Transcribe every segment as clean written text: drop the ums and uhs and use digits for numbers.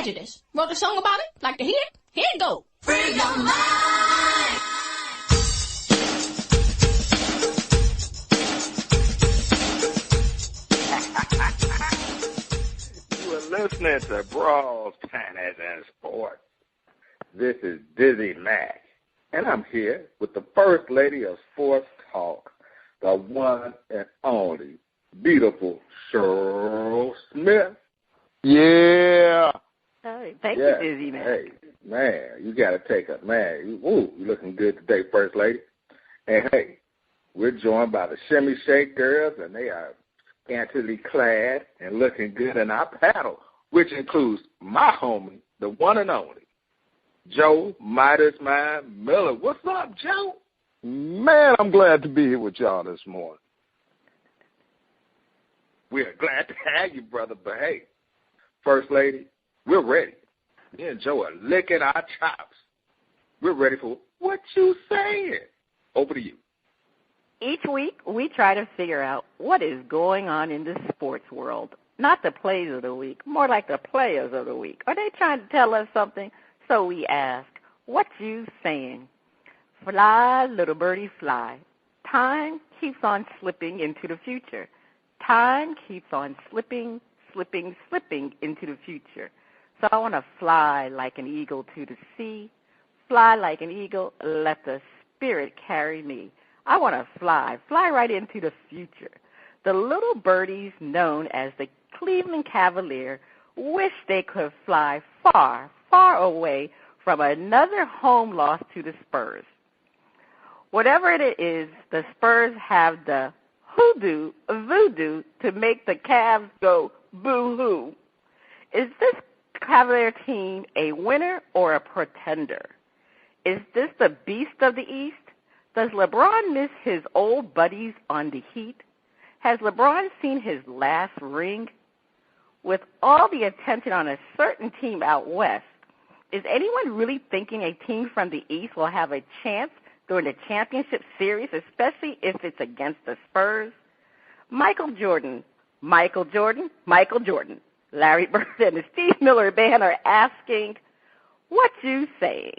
Prejudice. Wrote a song about it. Like to hear it? Here it goes. Free your mind. You are listening to Brawls, Panties and Sports. This is Dizzie Mac, and I'm here with the first lady of sports talk, the one and only beautiful Cheryl Smith. Yeah. Hey, thank you, Dizzie Mac. Hey, man, you got to take a man. You're looking good today, First Lady. And, hey, we're joined by the Shimmy Shake Girls, and they are scantily clad and looking good in our paddle, which includes my homie, the one and only, Joe Midas Mind Miller. What's up, Joe? Man, I'm glad to be here with y'all this morning. We're glad to have you, brother. But, hey, First Lady, we're ready. Me and Joe are licking our chops. We're ready for what you saying. Over to you. Each week, we try to figure out what is going on in the sports world. Not the plays of the week, more like the players of the week. Are they trying to tell us something? So we ask, what you saying? Fly, little birdie, fly. Time keeps on slipping into the future. Time keeps on slipping into the future. So I want to fly like an eagle to the sea. Fly like an eagle, let the spirit carry me. I want to fly right into the future. The little birdies known as the Cleveland Cavalier wish they could fly far, far away from another home loss to the Spurs. Whatever it is, the Spurs have the voodoo to make the Cavs go boo-hoo. Is this Cavalier team a winner or a pretender? Is this the beast of the East? Does LeBron miss his old buddies on the Heat? Has LeBron seen his last ring? With all the attention on a certain team out west, is anyone really thinking a team from the East will have a chance during the championship series, especially if it's against the Spurs? Michael Jordan, Larry Bird and the Steve Miller Band are asking, what you say?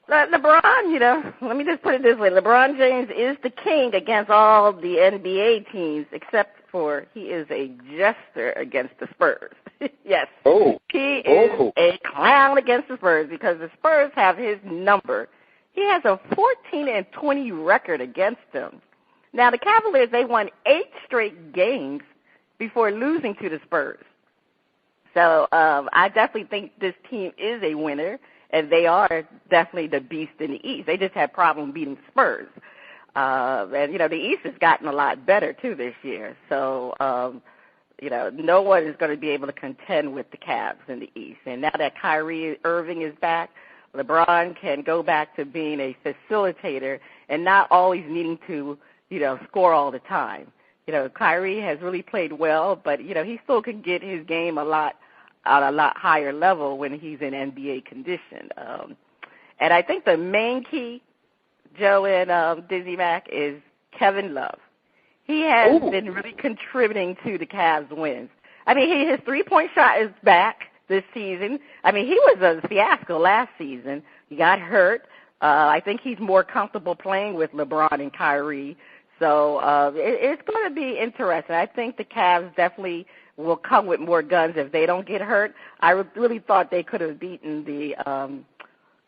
LeBron, let me just put it this way. LeBron James is the king against all the NBA teams, except for he is a jester against the Spurs. Yes. Oh. He is a clown against the Spurs because the Spurs have his number. He has a 14-20 record against them. Now, the Cavaliers, they won 8 straight games before losing to the Spurs. So I definitely think this team is a winner, and they are definitely the beast in the East. They just had problems beating Spurs. And, the East has gotten a lot better, too, this year. So, no one is going to be able to contend with the Cavs in the East. And now that Kyrie Irving is back, LeBron can go back to being a facilitator and not always needing to, score all the time. Kyrie has really played well, but, he still can get his game at a lot higher level when he's in NBA condition. And I think the main key, Joe and Dizzie Mac, is Kevin Love. He has been really contributing to the Cavs' wins. I mean, his three-point shot is back this season. I mean, he was a fiasco last season. He got hurt. I think he's more comfortable playing with LeBron and Kyrie. So it's going to be interesting. I think the Cavs definitely will come with more guns if they don't get hurt. I really thought they could have beaten the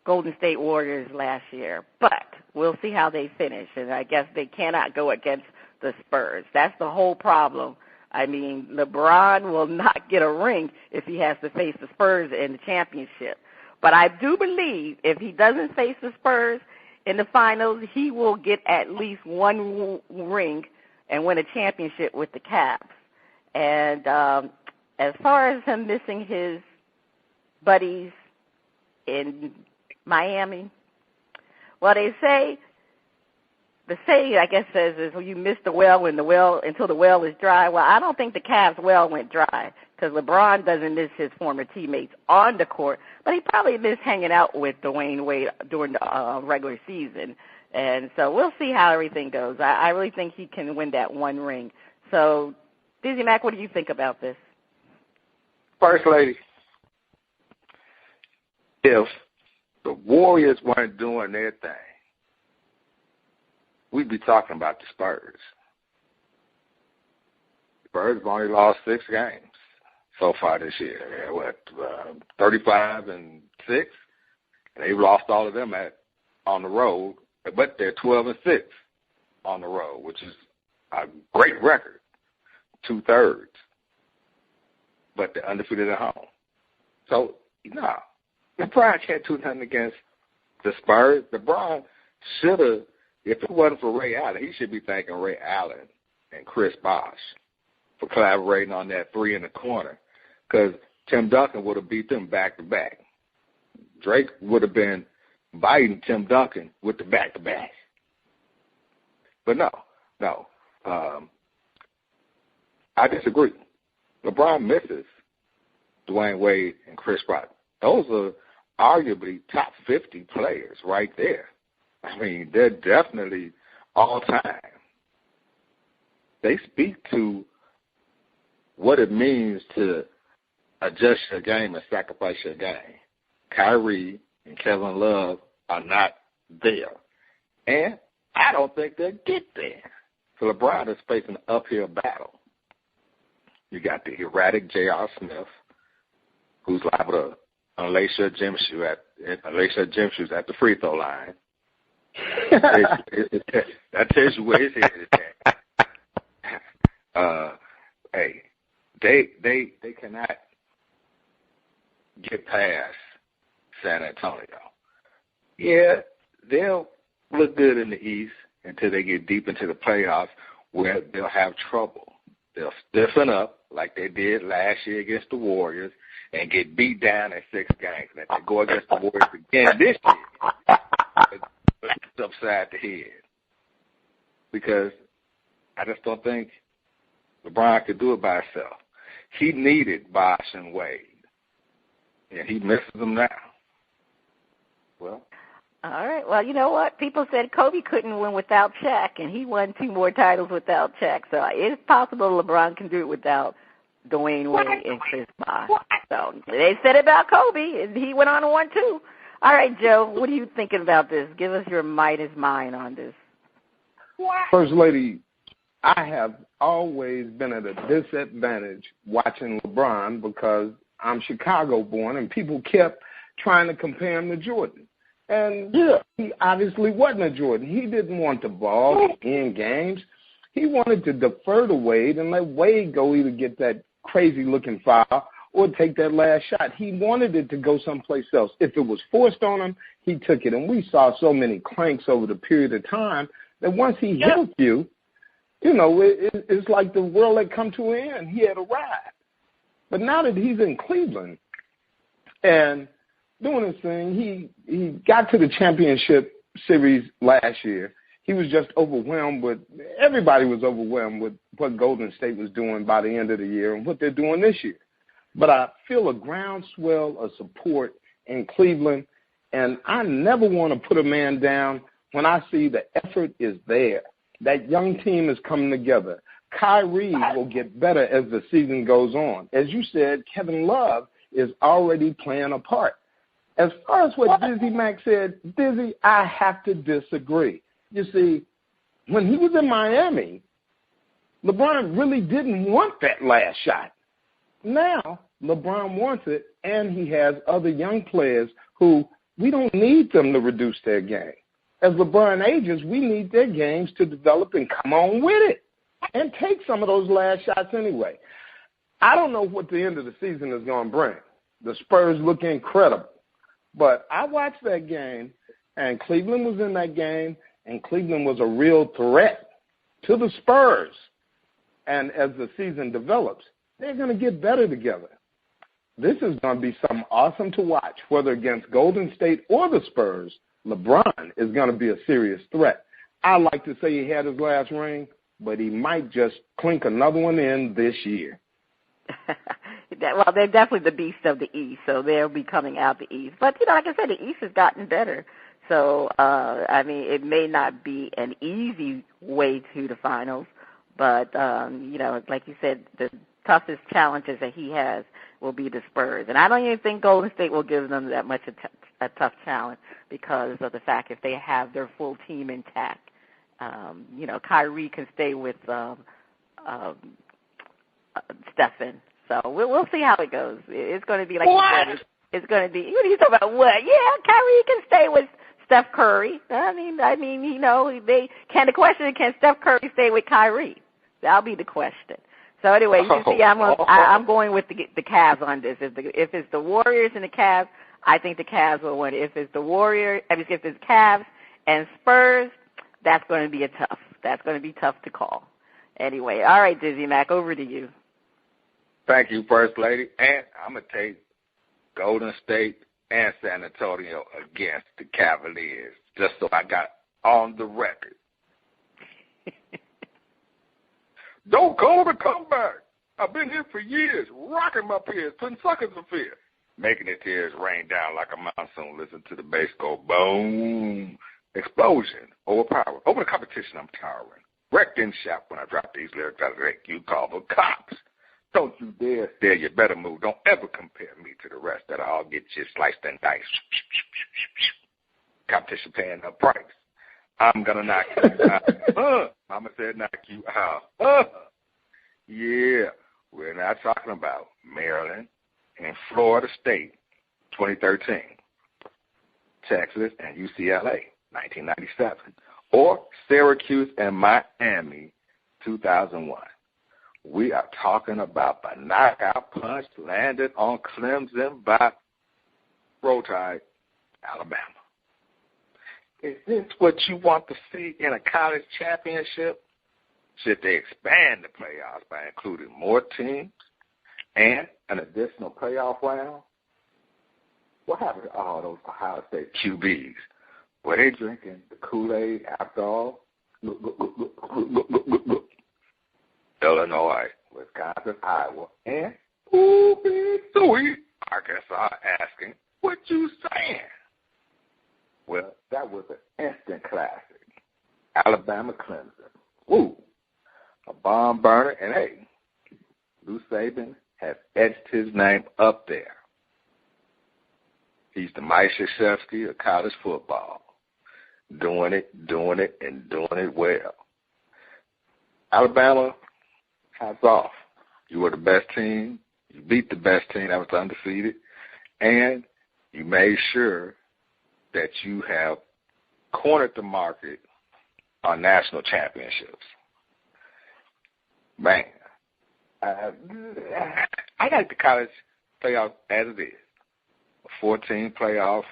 Golden State Warriors last year. But we'll see how they finish. And I guess they cannot go against the Spurs. That's the whole problem. I mean, LeBron will not get a ring if he has to face the Spurs in the championship. But I do believe if he doesn't face the Spurs in the finals, he will get at least one ring and win a championship with the Cavs. And as far as him missing his buddies in Miami, well, the saying, I guess, says is when you miss the well until the well is dry. Well, I don't think the Cavs' well went dry because LeBron doesn't miss his former teammates on the court, but he probably missed hanging out with Dwayne Wade during the regular season. And so we'll see how everything goes. I really think he can win that one ring. So, Dizzie Mac, what do you think about this? First Lady, if the Warriors weren't doing their thing, we'd be talking about the Spurs. The Spurs have only lost 6 games so far this year. They're 35-6, and they've lost all of them on the road, but they're 12-6 on the road, which is a great record, 2/3. But they're undefeated at home. So, no, LeBron can't do nothing against the Spurs. LeBron should have, if it wasn't for Ray Allen, he should be thanking Ray Allen and Chris Bosh for collaborating on that 3 in the corner, because Tim Duncan would have beat them back-to-back. Drake would have been biting Tim Duncan with the back-to-back. But no. I disagree. LeBron misses Dwayne Wade and Chris Bosh. Those are arguably top 50 players right there. I mean, they're definitely all-time. They speak to what it means to adjust your game and sacrifice your game. Kyrie and Kevin Love are not there. And I don't think they'll get there. So LeBron is facing an uphill battle. You got the erratic J.R. Smith, who's liable to unlace your gym shoes at the free throw line. That tells you where his head is at. Hey, they cannot get past San Antonio. Yeah, they'll look good in the East until they get deep into the playoffs, where they'll have trouble. They'll stiffen up like they did last year against the Warriors and get beat down in 6 games. And if they go against the Warriors again this year, it's upside the head. Because I just don't think LeBron could do it by himself. He needed Bosh and Wade, and he misses them now. Well, all right. Well, you know what? People said Kobe couldn't win without Shaq, and he won 2 more titles without Shaq. So it's possible LeBron can do it without Dwayne Wade and Chris Bosh. So they said about Kobe, and he went on and won 2. All right, Joe, what are you thinking about this? Give us your Midas Mind on this. First Lady, I have always been at a disadvantage watching LeBron because I'm Chicago-born, and people kept trying to compare him to Jordan. And he obviously wasn't a Jordan. He didn't want the ball in games. He wanted to defer to Wade and let Wade go either get that crazy-looking foul or take that last shot. He wanted it to go someplace else. If it was forced on him, he took it. And we saw so many clanks over the period of time that once he hit a few, it's like the world had come to an end. He had arrived. But now that he's in Cleveland and doing his thing, he got to the championship series last year. He was just everybody was overwhelmed with what Golden State was doing by the end of the year and what they're doing this year. But I feel a groundswell of support in Cleveland, and I never want to put a man down when I see the effort is there. That young team is coming together. Kyrie will get better as the season goes on. As you said, Kevin Love is already playing a part. As far as what Dizzie Mac said, Dizzie, I have to disagree. You see, when he was in Miami, LeBron really didn't want that last shot. Now, LeBron wants it, and he has other young players who we don't need them to reduce their game. As LeBron ages, we need their games to develop and come on with it and take some of those last shots anyway. I don't know what the end of the season is going to bring. The Spurs look incredible. But I watched that game, and Cleveland was in that game, and Cleveland was a real threat to the Spurs. And as the season develops, they're going to get better together. This is going to be something awesome to watch, whether against Golden State or the Spurs. LeBron is going to be a serious threat. I like to say he had his last ring, but he might just clink another one in this year. Well, they're definitely the beast of the East, so they'll be coming out the East. But, like I said, the East has gotten better. So, it may not be an easy way to the finals, but, like you said, the toughest challenges that he has will be the Spurs. And I don't even think Golden State will give them that much a tough challenge because of the fact if they have their full team intact. Kyrie can stay with Stephen. So we'll see how it goes. It's going to be like what? It's going to be. What are you talking about? What? Yeah, Kyrie can stay with Steph Curry. The question can Steph Curry stay with Kyrie? That'll be the question. So anyway, you can see I'm going with the Cavs on this. If it's the Warriors and the Cavs, I think the Cavs will win. If it's the if it's Cavs and Spurs, that's going to be That's going to be tough to call. Anyway, all right, Dizzie Mac, over to you. Thank you, First Lady. And I'm going to take Golden State and San Antonio against the Cavaliers, just so I got on the record. Don't call it a comeback. I've been here for years, rocking my peers, putting suckers in fear, making their tears rain down like a monsoon. Listen to the bass go boom. Explosion, overpower. Over the competition, I'm towering. Wrecked in shop when I drop these lyrics out of the deck. You call the cops. Don't you dare stare. You better move. Don't ever compare me to the rest. That'll all get you sliced and diced. Competition paying the price. I'm going to knock you out. Mama said knock you out. Yeah, we're not talking about Maryland and Florida State, 2013. Texas and UCLA, 1997. Or Syracuse and Miami, 2001. We are talking about the knockout punch landed on Clemson by Roll Tide, Alabama. Is this what you want to see in a college championship? Should they expand the playoffs by including more teams and an additional playoff round? What happened to all those Ohio State QBs? Were they drinking the Kool-Aid after all? Illinois, Wisconsin, Iowa, and Arkansas asking, what you saying? Well, that was an instant classic. Alabama Clemson. Woo. A bomb burner, and hey, Lou Saban has etched his name up there. He's the Mike Krzyzewski of college football. Doing it, and doing it well. Alabama, hats off. You were the best team. You beat the best team that was undefeated. And you made sure that you have cornered the market on national championships. Man, I like the college playoff as it is. A 14 playoff,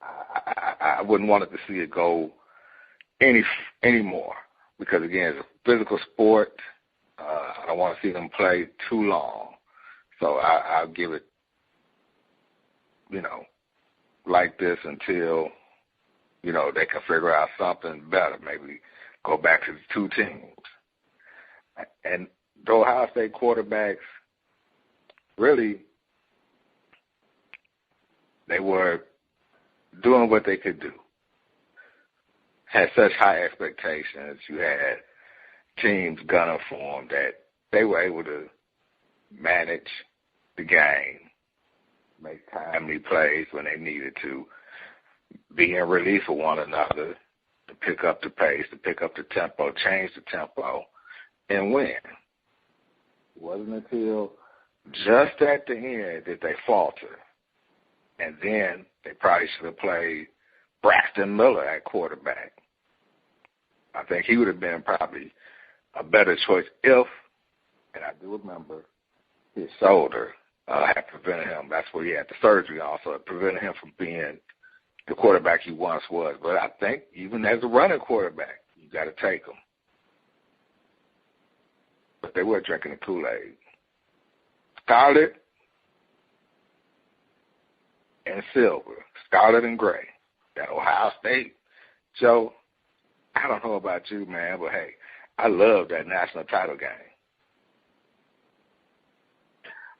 I wouldn't want it to see it go any more because, again, it's a physical sport. I don't want to see them play too long. So I'll give it, like this until, they can figure out something better, maybe go back to the two teams. And the Ohio State quarterbacks, really, they were doing what they could do. Had such high expectations. You had teams gunning for them that they were able to manage the game, make timely plays when they needed to, be in relief of one another, to pick up the pace, to pick up the tempo, change the tempo, and win. It wasn't until just at the end that they faltered. And then they probably should have played Braxton Miller at quarterback. I think he would have been probably a better choice if, and I do remember, his shoulder had prevented him. That's where he had the surgery on, so it prevented him from being the quarterback he once was. But I think even as a running quarterback, you got to take him. But they were drinking the Kool-Aid. Scarlet and silver, scarlet and gray. That Ohio State, Joe, I don't know about you, man, but hey, I love that national title game.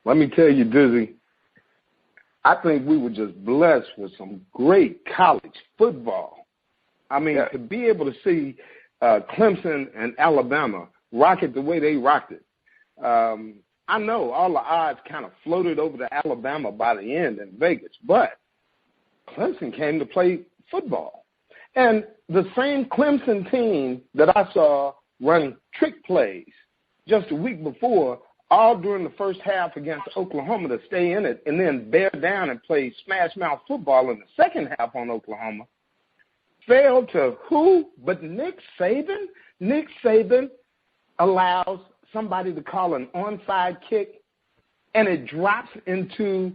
Let me tell you, Dizzie, I think we were just blessed with some great college football. I mean, to be able to see Clemson and Alabama rock it the way they rocked it. I know all the odds kind of floated over to Alabama by the end in Vegas, but Clemson came to play football. And the same Clemson team that I saw run trick plays just a week before, all during the first half against Oklahoma to stay in it, and then bear down and play smash mouth football in the second half on Oklahoma, failed to who but Nick Saban? Nick Saban allows somebody to call an onside kick, and it drops into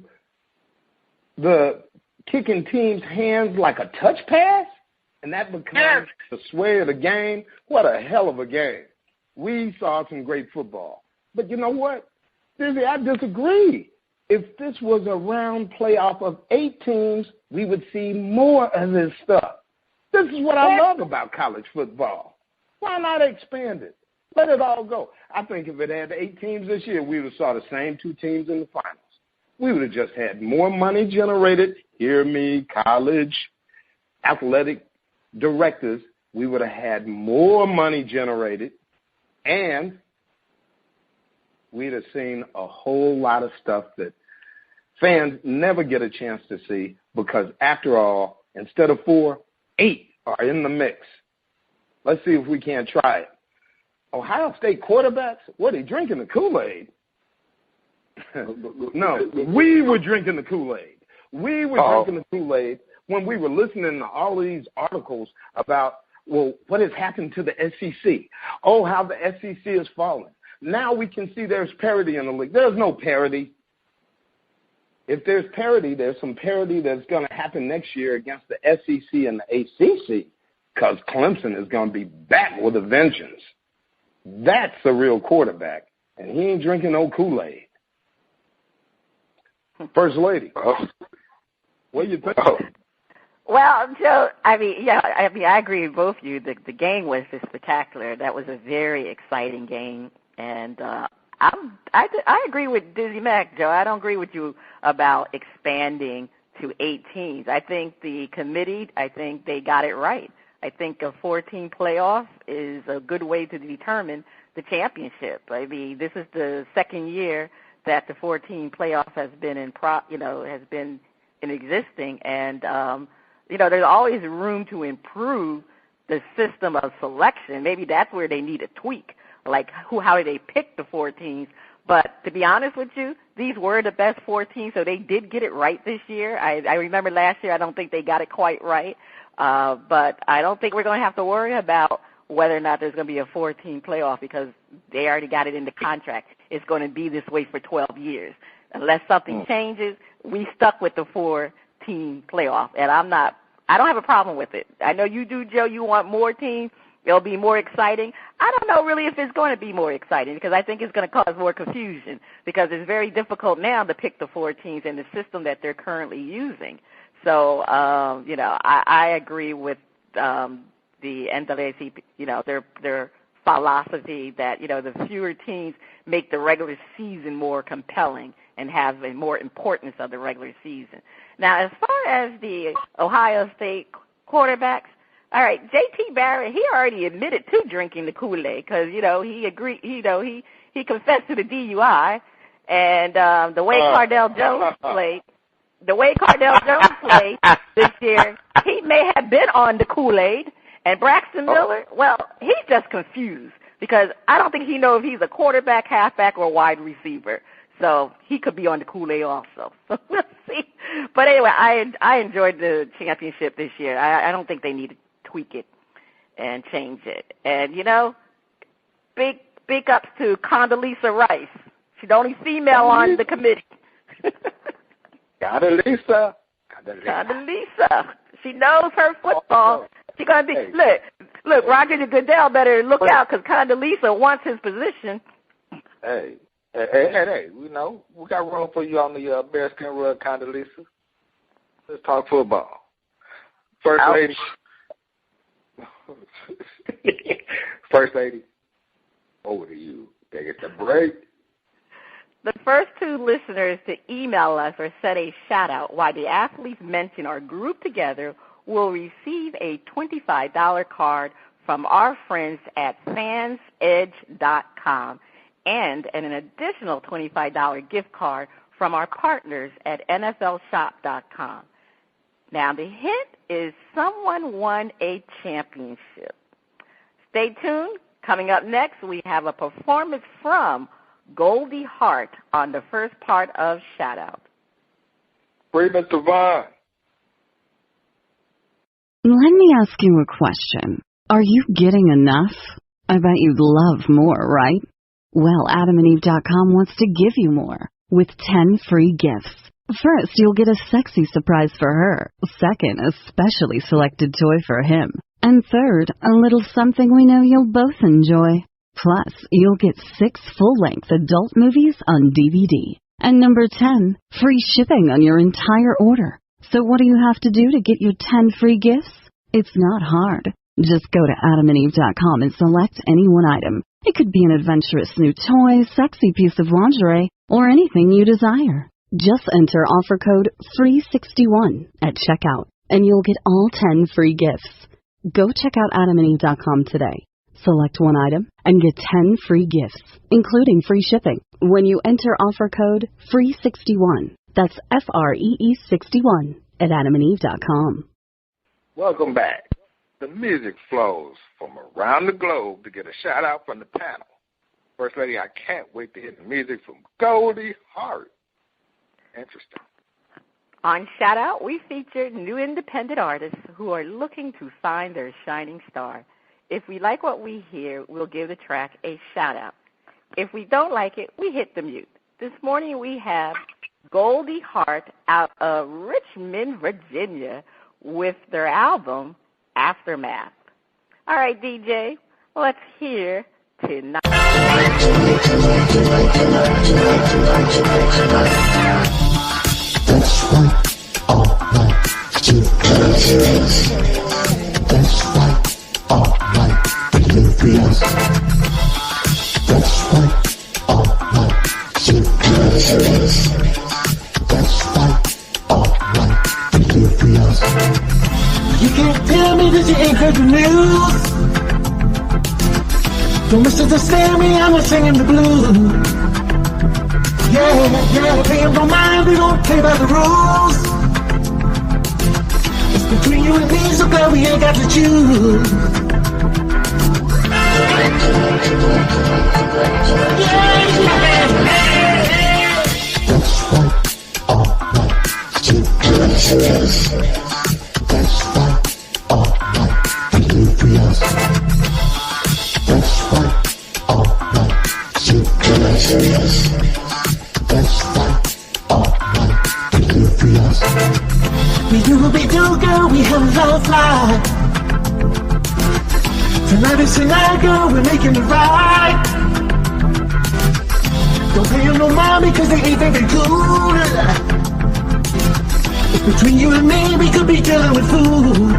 the kicking team's hands like a touch pass, and that becomes the sway of the game. What a hell of a game. We saw some great football. But you know what, Dizzie, I disagree. If this was a round playoff of 8 teams, we would see more of this stuff. This is what I love about college football. Why not expand it? Let it all go. I think if it had 8 teams this year, we would have saw the same 2 teams in the finals. We would have just had more money generated. Hear me, college athletic directors. We would have had more money generated, and we'd have seen a whole lot of stuff that fans never get a chance to see because, after all, instead of 4, 8 are in the mix. Let's see if we can't try it. Ohio State quarterbacks, what, are they drinking the Kool-Aid? No, we were drinking the Kool-Aid. We were drinking the Kool-Aid when we were listening to all of these articles about, well, what has happened to the SEC? Oh, how the SEC is falling. Now we can see there's parity in the league. There's no parity. If there's parity, there's some parity that's going to happen next year against the SEC and the ACC because Clemson is going to be back with a vengeance. That's a real quarterback, and he ain't drinking no Kool-Aid. First Lady, what do you think? Well, Joe, I agree with both of you. The game was just spectacular. That was a very exciting game, and I agree with Dizzie Mac, Joe. I don't agree with you about expanding to 8 teams. I think the committee, they got it right. I think a 4-team playoff is a good way to determine the championship. I mean, this is the second year that the 4-team playoff has been in existing, and there's always room to improve the system of selection. Maybe that's where they need a tweak, like how do they pick the 4 teams? But to be honest with you, these were the best 4 teams, so they did get it right this year. I remember last year I don't think they got it quite right. But I don't think we're going to have to worry about whether or not there's going to be a 4-team playoff because they already got it in the contract. It's going to be this way for 12 years. Unless something changes, we stuck with the 4-team playoff. And I don't have a problem with it. I know you do, Joe. You want more teams. It'll be more exciting. I don't know really if it's going to be more exciting because I think it's going to cause more confusion because it's very difficult now to pick the 4 teams in the system that they're currently using. So, I agree with the NAACP, their philosophy that, the fewer teams make the regular season more compelling and have a more importance of the regular season. Now, as far as the Ohio State quarterbacks, all right, J.T. Barrett, he already admitted to drinking the Kool-Aid because, he agreed, he confessed to the DUI, and the way Cardell Jones played, this year, he may have been on the Kool-Aid. And Braxton Miller, well, he's just confused because I don't think he knows if he's a quarterback, halfback, or wide receiver. So he could be on the Kool-Aid also. So we'll see. But anyway, I enjoyed the championship this year. I don't think they need to tweak it and change it. And, big ups to Condoleezza Rice. She's the only female on the committee. Condoleezza. She knows her football. She's going to be, look, Roger Goodell better look out because Condoleezza wants his position. Hey, we got room for you on the bearskin rug, Condoleezza. Let's talk football. First Lady, over to you. Take it to break. The first 2 listeners to email us or send a shout-out while the athletes mentioned are grouped together will receive a $25 card from our friends at fansedge.com and an additional $25 gift card from our partners at nflshop.com. Now, the hint is Someone Won a Championship. Stay tuned. Coming up next, we have a performance from GOLDEE Hart on the first part of Shout Out. Free Mr. Vaughn. Let me ask you a question. Are you getting enough? I bet you'd love more, right? Well, AdamandEve.com wants to give you more with 10 free gifts. First, you'll get a sexy surprise for her. Second, a specially selected toy for him. And third, a little something we know you'll both enjoy. Plus, you'll get 6 full-length adult movies on DVD. And number 10, free shipping on your entire order. So what do you have to do to get your 10 free gifts? It's not hard. Just go to AdamandEve.com and select any one item. It could be an adventurous new toy, sexy piece of lingerie, or anything you desire. Just enter offer code FREE61 at checkout, and you'll get all 10 free gifts. Go check out AdamandEve.com today. Select one item and get 10 free gifts, including free shipping, when you enter offer code FREE61. That's FREE61 at AdamandEve.com. Welcome back. The music flows from around the globe to get a shout-out from the panel. First Lady, I can't wait to hear the music from GOLDEE Hart. Interesting. On Shout Out, we feature new independent artists who are looking to find their shining star. If we like what we hear, we'll give the track a shout-out. If we don't like it, we hit the mute. This morning we have GOLDEE Hart out of Richmond, Virginia, with their album, Aftermath. All right, DJ, let's hear Tonight. That's right, all right, delirious. That's right, all right, delirious. That's right, all right, delirious. That's right, all right, delirious. You can't tell me that you ain't heard the news. Don't misunderstand me, I'm not singing the blues. Yeah, paying no mind, we don't play by the rules. It's between you and me, so glad we ain't got to choose. That's right, all right, delirious. That's right, all right, delirious. That's right, all right, delirious. That's right, all right, delirious. We do, girl, we have a love life. Tonight is tonight, girl, we're making it right. Don't pay them no mind because they ain't thinking cool. It's between you and me, we could be dealing with fools.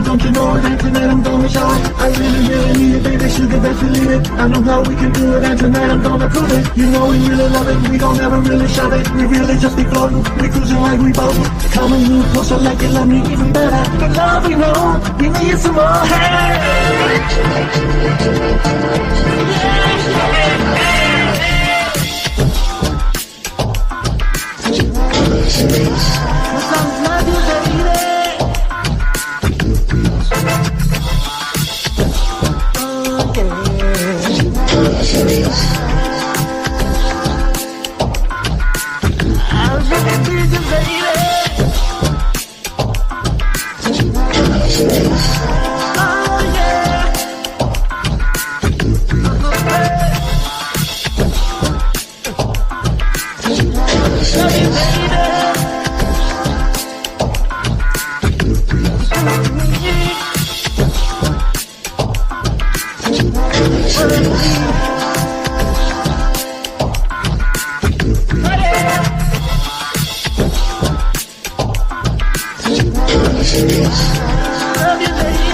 Don't you know it, and tonight I'm gonna show it. I really need it, baby, sugar, best believe it. I know how we can do it, and tonight I'm gonna prove it. You know we really love it, we gon' never really shove it. We really just be floating, we cruising like we both. Come and move closer like you love me even better. The love we know, we need some more. Hey! Love you, lady.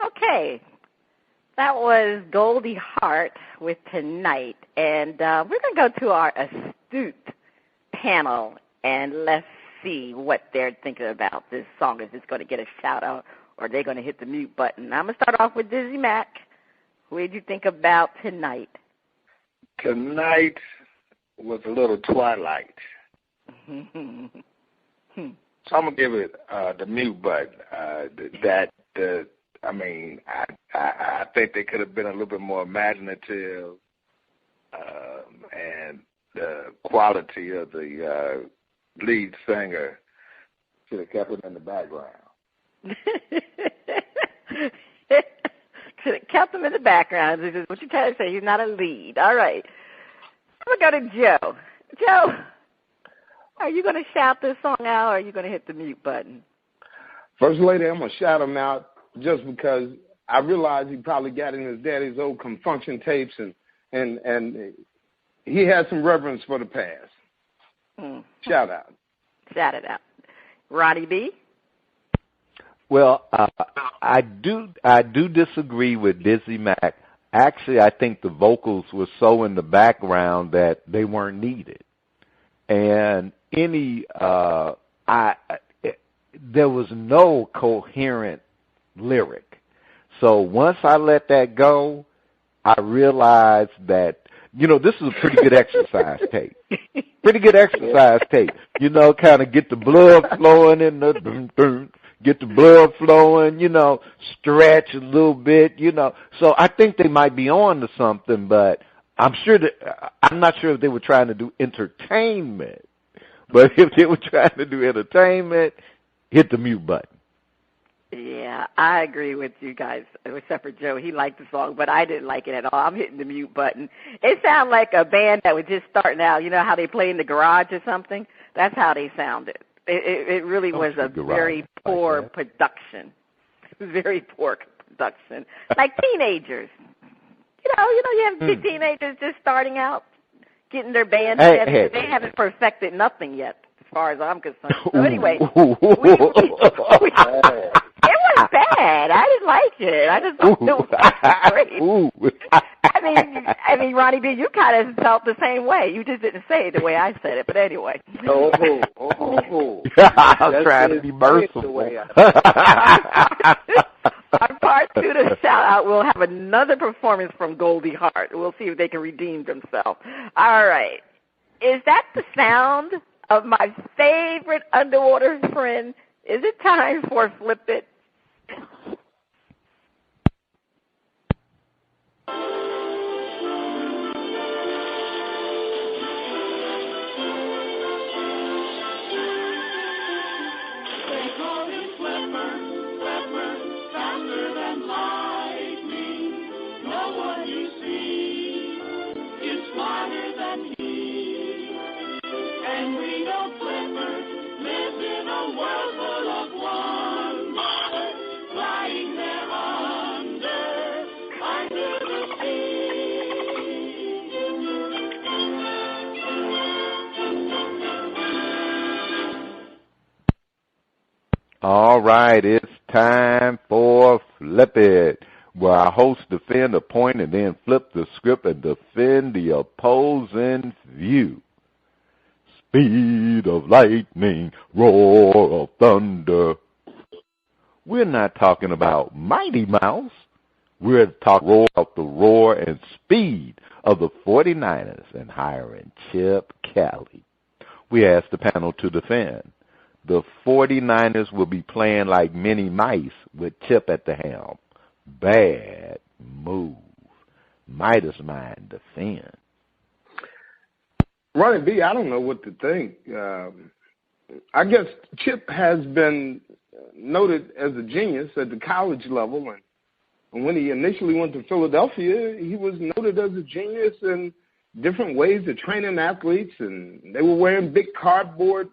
Okay, that was Goldie Hart with Tonight, and we're going to go to our astute panel, and let's see what they're thinking about this song. Is this going to get a shout-out, or are they going to hit the mute button? I'm going to start off with Dizzie Mac. What did you think about Tonight? Tonight was a little Twilight. So I'm going to give it the mute button. I think they could have been a little bit more imaginative, and the quality of the lead singer should have kept it in the background. Should have kept him in the background. This is what you're trying to say. He's not a lead. All right. I'm going to go to Joe. Joe, are you going to shout this song out, or are you going to hit the mute button? First Lady, I'm going to shout him out just because I realize he probably got in his daddy's old Confunction tapes, and he has some reverence for the past. Shout out. Shout it out. Ronnie B? Well, I do disagree with Dizzie Mac. Actually, I think the vocals were so in the background that they weren't needed. And there was no coherent lyric. So once I let that go, I realized that, this is a pretty good exercise tape. Pretty good exercise tape. Kind of get the blood flowing in get the blood flowing, stretch a little bit, So I think they might be on to something, but I'm not sure if they were trying to do entertainment. But if they were trying to do entertainment, hit the mute button. Yeah, I agree with you guys, except for Joe. He liked the song, but I didn't like it at all. I'm hitting the mute button. It sounded like a band that was just starting out. You know how they play in the garage or something? That's how they sounded. It really was a very poor production. Very poor production. Like teenagers. You have teenagers just starting out, getting their band together. They haven't perfected nothing yet, as far as I'm concerned. So anyway, it was bad. I didn't like it. I just thought it was great. I mean, Ronnie B, you kind of felt the same way. You just didn't say it the way I said it. But anyway. I was trying to be merciful. Our part 2 to shout out, we'll have another performance from Goldie Hart. We'll see if they can redeem themselves. All right. Is that the sound of my favorite underwater friend? Is it time for Flip It? All right, it's time for Flip It, where our hosts defend a point and then flip the script and defend the opposing view. Speed of lightning, roar of thunder. We're not talking about Mighty Mouse. We're talking about the roar and speed of the 49ers and hiring Chip Kelly. We asked the panel to defend. The 49ers will be playing like mini mice with Chip at the helm. Bad move. Midas Mind defend? Ronnie B, I don't know what to think. I guess Chip has been noted as a genius at the college level, and when he initially went to Philadelphia, he was noted as a genius in different ways of training athletes, and they were wearing big cardboard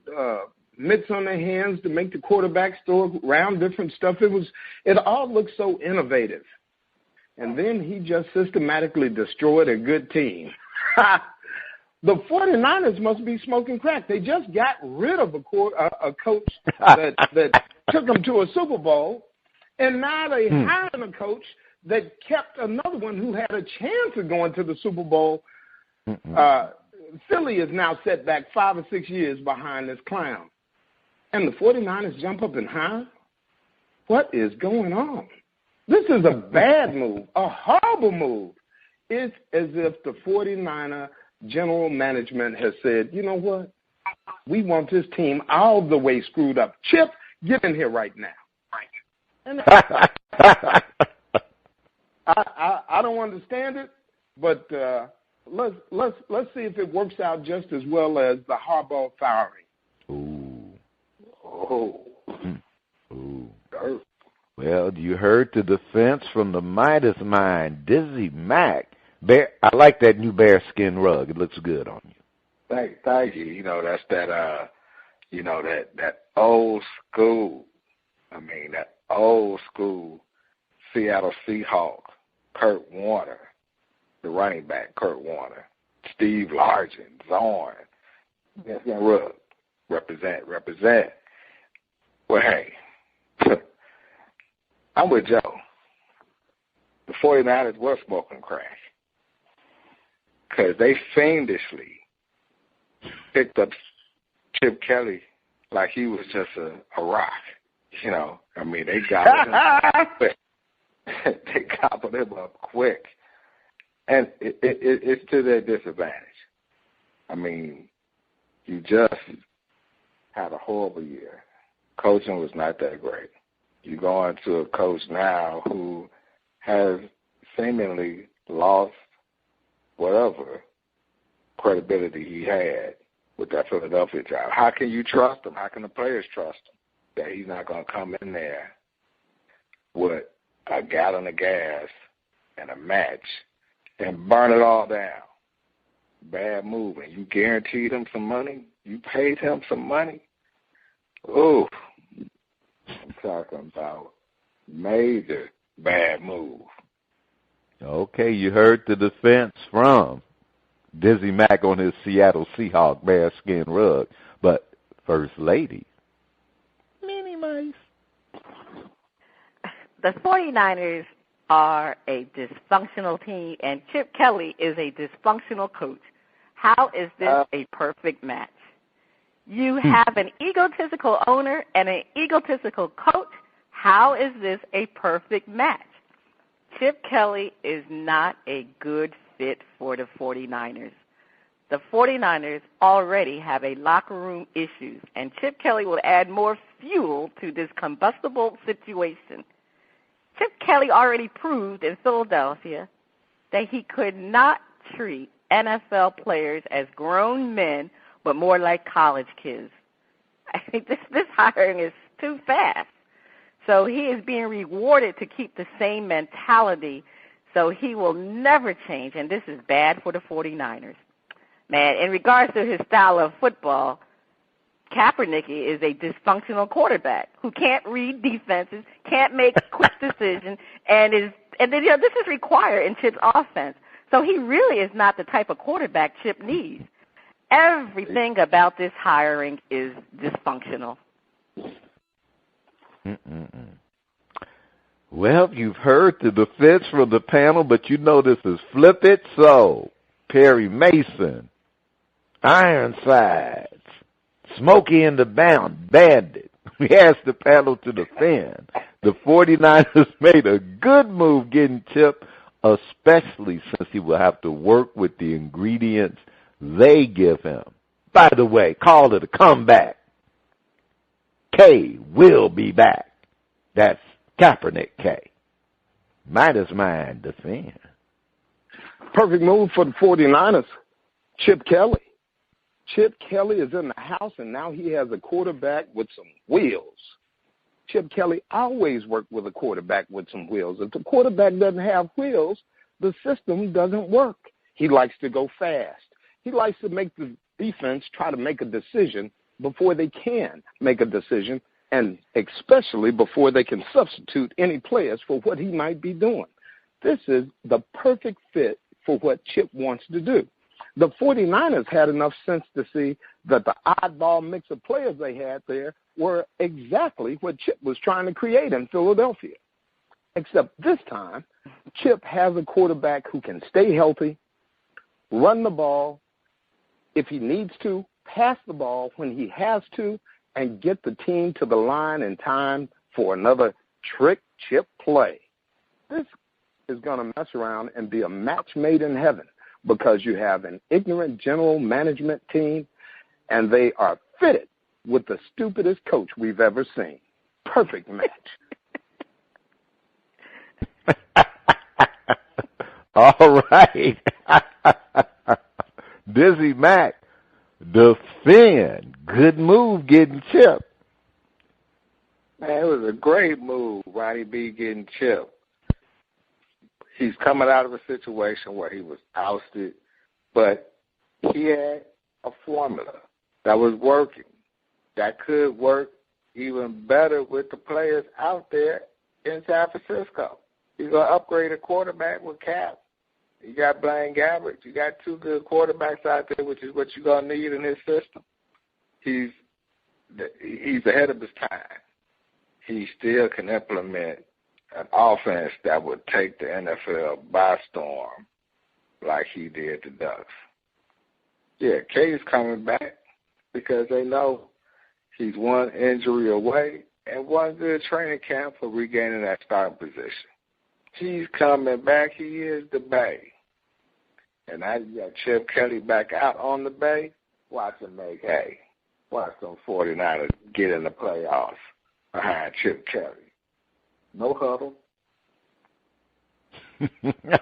mitts on their hands to make the quarterbacks throw around different stuff. It all looked so innovative. And then he just systematically destroyed a good team. The 49ers must be smoking crack. They just got rid of a coach that took them to a Super Bowl, and now they hired a coach that kept another one who had a chance of going to the Super Bowl. Philly is now set back 5 or 6 years behind this clown. And the 49ers jump up and hire? What is going on? This is a bad move, a horrible move. It's as if the 49er general management has said, you know what? We want this team all the way screwed up. Chip, get in here right now. And I don't understand it, but let's see if it works out just as well as the Harbaugh firing. Ooh. Well, you heard the defense from the Midas Mind, Dizzie Mac. I like that new bearskin rug. It looks good on you. Thank you. You know, that's that old school. I mean, that old school Seattle Seahawks, Kurt Warner, the running back, Kurt Warner, Steve Largent, Zorn. Bearskin rug. Represent. Well, hey, I'm with Joe. The 49ers were smoking crack because they fiendishly picked up Chip Kelly like he was just a rock. You know, I mean, they gobbled him up quick. They gobbled him up quick. And it's to their disadvantage. I mean, you just had a horrible year. Coaching was not that great. You go into a coach now who has seemingly lost whatever credibility he had with that Philadelphia job. How can you trust him? How can the players trust him that he's not going to come in there with a gallon of gas and a match and burn it all down? Bad move. And you guaranteed him some money? You paid him some money? Ooh, I'm talking about major bad move. Okay, you heard the defense from Dizzie Mac on his Seattle Seahawks bearskin rug. But First Lady, Minnie Mice. The 49ers are a dysfunctional team, and Chip Kelly is a dysfunctional coach. How is this a perfect match? You have an egotistical owner and an egotistical coach. How is this a perfect match? Chip Kelly is not a good fit for the 49ers. The 49ers already have a locker room issues, and Chip Kelly will add more fuel to this combustible situation. Chip Kelly already proved in Philadelphia that he could not treat NFL players as grown men, but more like college kids. I think this hiring is too fast. So he is being rewarded to keep the same mentality, so he will never change, and this is bad for the 49ers. Man, in regards to his style of football, Kaepernick is a dysfunctional quarterback who can't read defenses, can't make quick decisions, and then this is required in Chip's offense. So he really is not the type of quarterback Chip needs. Everything about this hiring is dysfunctional. Well, you've heard the defense from the panel, but you know this is Flip It So. Perry Mason, Ironsides, Smokey and the Bandit. We asked the panel to defend. The 49ers made a good move getting Chip, especially since he will have to work with the ingredients they give him. By the way, call it a comeback. K will be back. That's Kaepernick K. Midas Mind defend. Perfect move for the 49ers, Chip Kelly. Chip Kelly is in the house, and now he has a quarterback with some wheels. Chip Kelly always worked with a quarterback with some wheels. If the quarterback doesn't have wheels, the system doesn't work. He likes to go fast. He likes to make the defense try to make a decision before they can make a decision, and especially before they can substitute any players for what he might be doing. This is the perfect fit for what Chip wants to do. The 49ers had enough sense to see that the oddball mix of players they had there were exactly what Chip was trying to create in Philadelphia. Except this time, Chip has a quarterback who can stay healthy, run the ball if he needs to, pass the ball when he has to, and get the team to the line in time for another trick Chip play. This is going to mess around and be a match made in heaven because you have an ignorant general management team, and they are fitted with the stupidest coach we've ever seen. Perfect match. All right. Dizzie Mac, defend. Good move getting Chip. Man, it was a great move, Ronnie B getting Chip. He's coming out of a situation where he was ousted, but he had a formula that was working, that could work even better with the players out there in San Francisco. He's going to upgrade a quarterback with Cap. You got Blaine Gabbert. You got two good quarterbacks out there, which is what you're going to need in his system. He's ahead of his time. He still can implement an offense that would take the NFL by storm like he did the Ducks. Yeah, K's coming back because they know he's one injury away and one good training camp for regaining that starting position. He's coming back. He is the Bay. And now you got Chip Kelly back out on the Bay. Watch him make hay. Watch them 49ers get in the playoffs behind Chip Kelly. No huddle.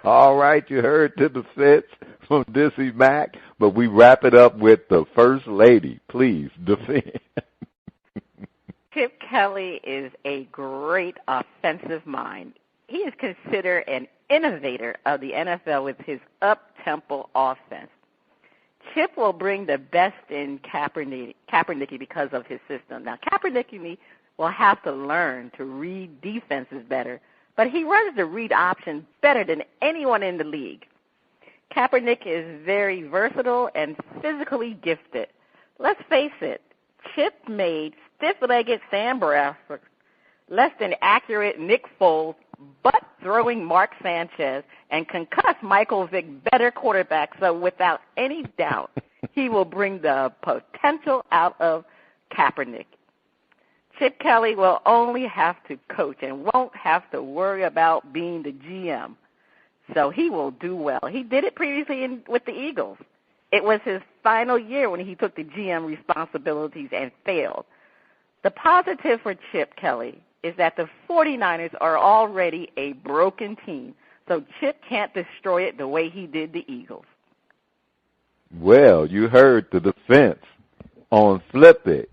All right, you heard the defense from Dizzie Mac, but we wrap it up with the First Lady. Please defend. Chip Kelly is a great offensive mind. He is considered an innovator of the NFL with his up-tempo offense. Chip will bring the best in Kaepernick because of his system. Now, Kaepernick will have to learn to read defenses better, but he runs the read option better than anyone in the league. Kaepernick is very versatile and physically gifted. Let's face it, Chip made stiff-legged Sam Bradford, less than accurate Nick Foles, butt-throwing Mark Sanchez, and concussed Michael Vick better quarterback, so without any doubt, he will bring the potential out of Kaepernick. Chip Kelly will only have to coach and won't have to worry about being the GM, so he will do well. He did it previously with the Eagles. It was his final year when he took the GM responsibilities and failed. The positive for Chip Kelly is that the 49ers are already a broken team, so Chip can't destroy it the way he did the Eagles. Well, you heard the defense on Flip It.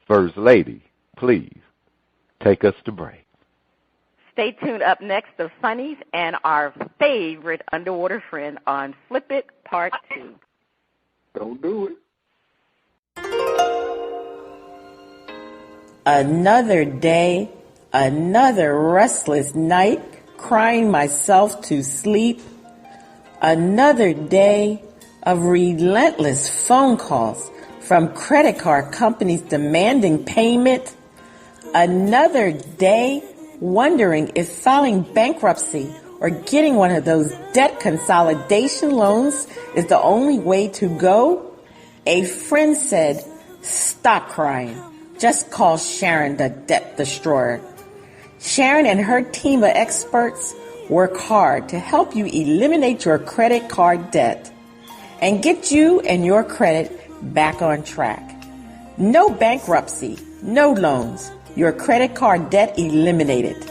First Lady, please take us to break. Stay tuned. Up next, the funnies and our favorite underwater friend on Flip It Part 2. Don't do it. Another day, another restless night, crying myself to sleep. Another day of relentless phone calls from credit card companies demanding payment. Another day wondering if filing bankruptcy or getting one of those debt consolidation loans is the only way to go. A friend said, "Stop crying. Just call Sharon, the debt destroyer." Sharon and her team of experts work hard to help you eliminate your credit card debt and get you and your credit back on track. No bankruptcy, no loans, your credit card debt eliminated.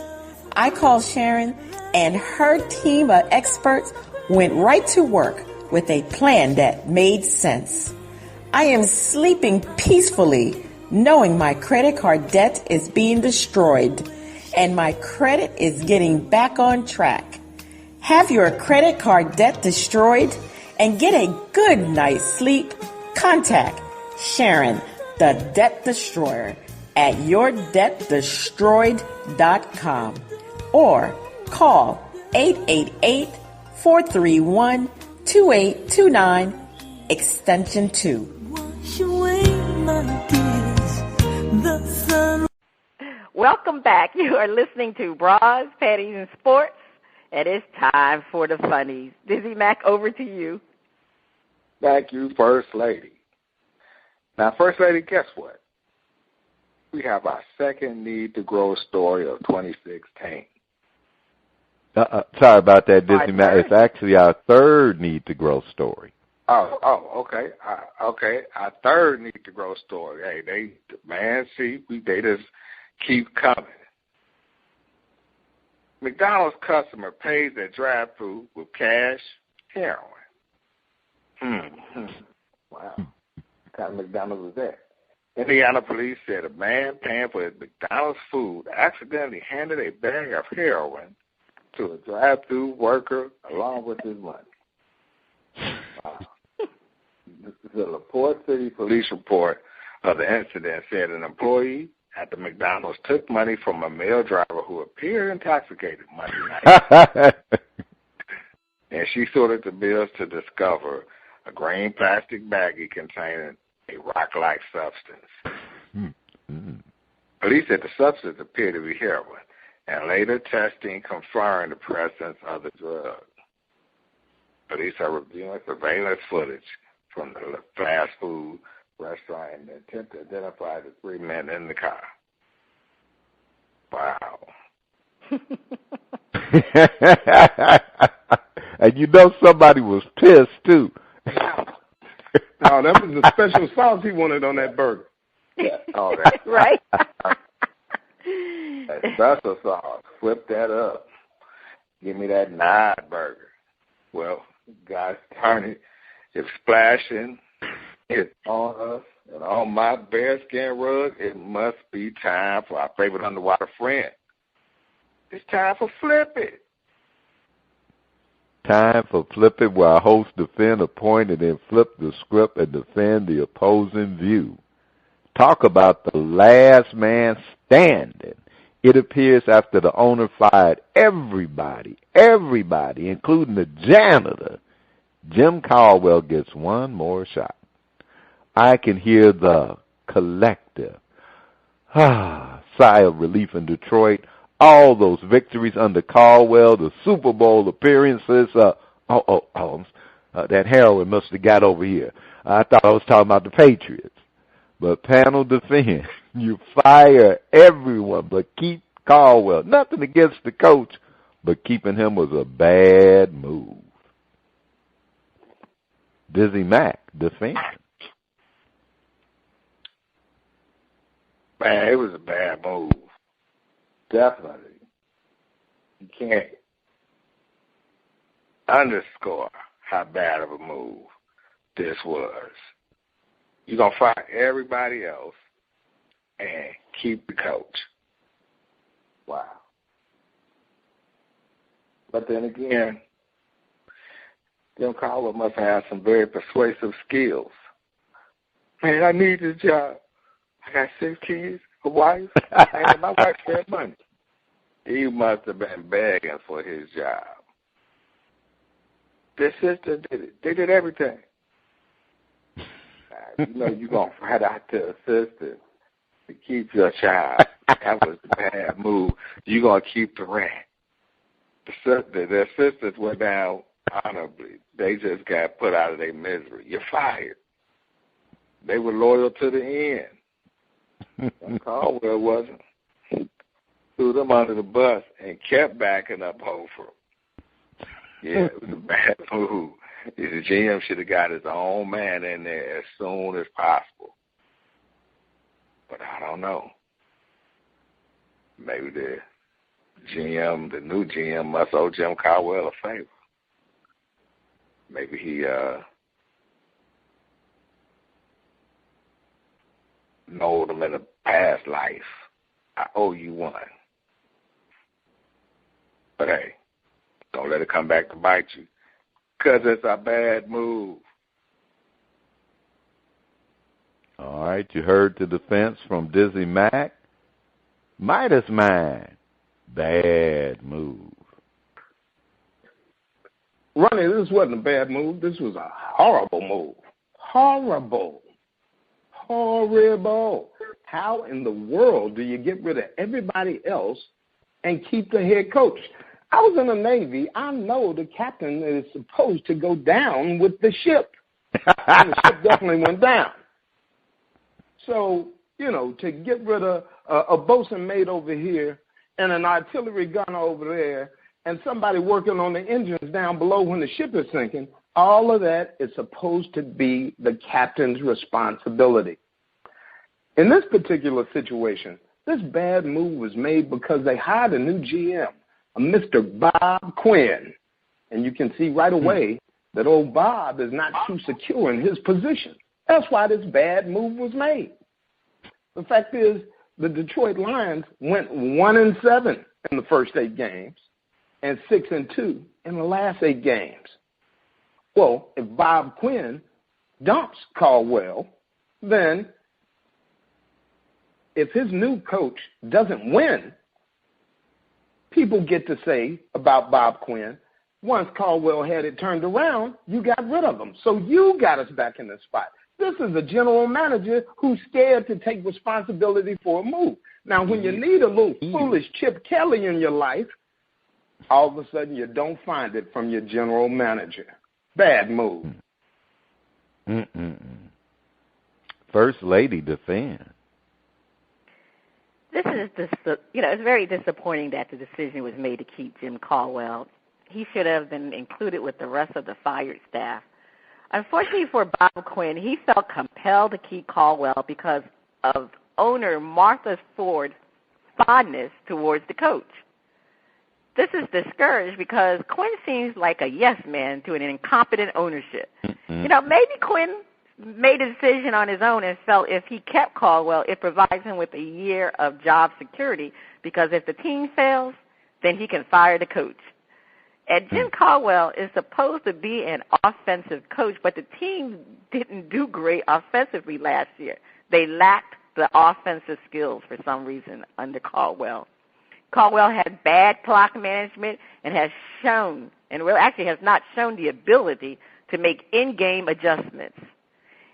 I call Sharon and her team of experts went right to work with a plan that made sense. I am sleeping peacefully, knowing my credit card debt is being destroyed and my credit is getting back on track. Have your credit card debt destroyed and get a good night's sleep? Contact Sharon, the Debt Destroyer, at yourdebtdestroyed.com or call 888-431-2829, extension 2. Welcome back. You are listening to Bras, Panties and Sports, and it's time for the funnies. Dizzie Mac, over to you. Thank you, First Lady. Now, First Lady, guess what? We have our second Need to Grow story of 2016. Sorry about that, Dizzie Mac. It's actually our third Need to Grow story. Okay. Okay. Our third Need to Grow story. Hey, they just keep coming. McDonald's customer pays their drive-thru with cash heroin. Wow. What kind of McDonald's was that? Indiana police said a man paying for his McDonald's food accidentally handed a bag of heroin to a drive-thru worker along with his money. Wow. The LaPorte City police report of the incident said an employee at the McDonald's took money from a male driver who appeared intoxicated Monday night. And she sorted the bills to discover a green plastic baggie containing a rock-like substance. Police said the substance appeared to be heroin, and later testing confirmed the presence of the drug. Police are reviewing surveillance footage from the fast food restaurant in an attempt to identify the three men in the car. Wow. And you know somebody was pissed, too. No, that was the special sauce he wanted on that burger. Yeah. Oh, that's right. That special sauce. Flip that up. Give me that Nod burger. Well, guys, turn it. It's splashing. It's on us. And on my bearskin rug, it must be time for our favorite underwater friend. It's time for Flip It. Time for Flip It, where our hosts defend a point and then flip the script and defend the opposing view. Talk about the last man standing. It appears after the owner fired everybody, including the janitor, Jim Caldwell gets one more shot. I can hear the collective sigh of relief in Detroit. All those victories under Caldwell, the Super Bowl appearances. That heroin must have got over here. I thought I was talking about the Patriots. But panel defense, you fire everyone but keep Caldwell. Nothing against the coach, but keeping him was a bad move. Dizzie Mac defense. Man, it was a bad move. Definitely. You can't underscore how bad of a move this was. You're going to fire everybody else and keep the coach. Wow. But then again, Jim Caldwell must have some very persuasive skills. Man, I need this job. I got 6 kids, a wife, and my wife got money. He must have been begging for his job. Their sister did it. They did everything. You know you're going to fight out to a sister to keep your child. That was a bad move. You're going to keep the rent. Their sisters went down honorably. They just got put out of their misery. You're fired. They were loyal to the end. Caldwell wasn't. Threw them under the bus and kept backing up over. Yeah, it was a bad move. The GM should have got his own man in there as soon as possible. But I don't know. Maybe the new GM must owe Jim Caldwell a favor. Maybe he knowed him in a past life. I owe you one. But hey, don't let it come back to bite you, because it's a bad move. All right, you heard the defense from Dizzie Mac. Midas Mind, bad move. Ronnie, this wasn't a bad move. This was a horrible move. Horrible. How in the world do you get rid of everybody else and keep the head coach? I was in the Navy. I know the captain is supposed to go down with the ship. And the ship definitely went down. So, to get rid of a bosun mate over here and an artillery gunner over there and somebody working on the engines down below when the ship is sinking, all of that is supposed to be the captain's responsibility. In this particular situation, this bad move was made because they hired a new GM, a Mr. Bob Quinn. And you can see right away that old Bob is not too secure in his position. That's why this bad move was made. The fact is, the Detroit Lions went 1-7 in the first 8 games and 6-2 in the last 8 games. Well, if Bob Quinn dumps Caldwell, then if his new coach doesn't win, people get to say about Bob Quinn, once Caldwell had it turned around, you got rid of him. So you got us back in this spot. This is a general manager who's scared to take responsibility for a move. Now, when you need a little foolish Chip Kelly in your life, all of a sudden you don't find it from your general manager. Bad move. First Lady defend. This is it's very disappointing that the decision was made to keep Jim Caldwell. He should have been included with the rest of the fired staff. Unfortunately for Bob Quinn, he felt compelled to keep Caldwell because of owner Martha Ford's fondness towards the coach. This is discouraged because Quinn seems like a yes man to an incompetent ownership. Maybe Quinn made a decision on his own and felt if he kept Caldwell, it provides him with a year of job security, because if the team fails, then he can fire the coach. And Jim Caldwell is supposed to be an offensive coach, but the team didn't do great offensively last year. They lacked the offensive skills for some reason under Caldwell. Caldwell had bad clock management and has not shown the ability to make in-game adjustments.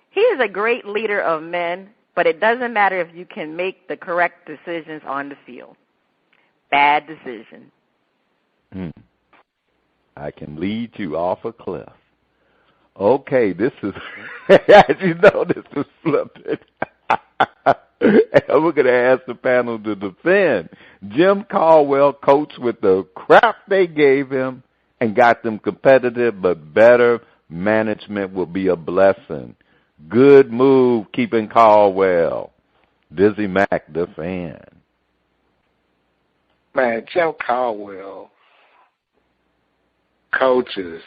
He is a great leader of men, but it doesn't matter if you can make the correct decisions on the field. Bad decision. I can lead you off a cliff. Okay, this is, as you know, this is flipping. And we're going to ask the panel to defend. Jim Caldwell coached with the crap they gave him and got them competitive, but better management will be a blessing. Good move keeping Caldwell. Dizzie Mac defend. Man, Jim Caldwell coaches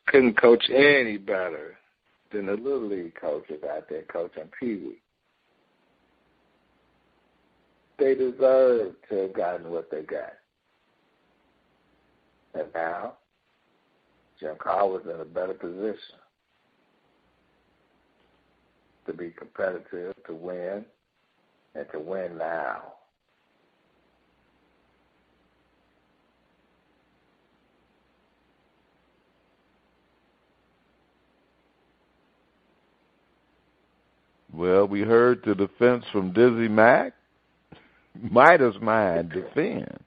couldn't coach any better than the Little League coaches out there coaching Pee Wee. They deserve to have gotten what they got. And now, Jim Caldwell's in a better position to be competitive, to win, and to win now. Well, we heard the defense from Dizzie Mac. Midas Mind defend.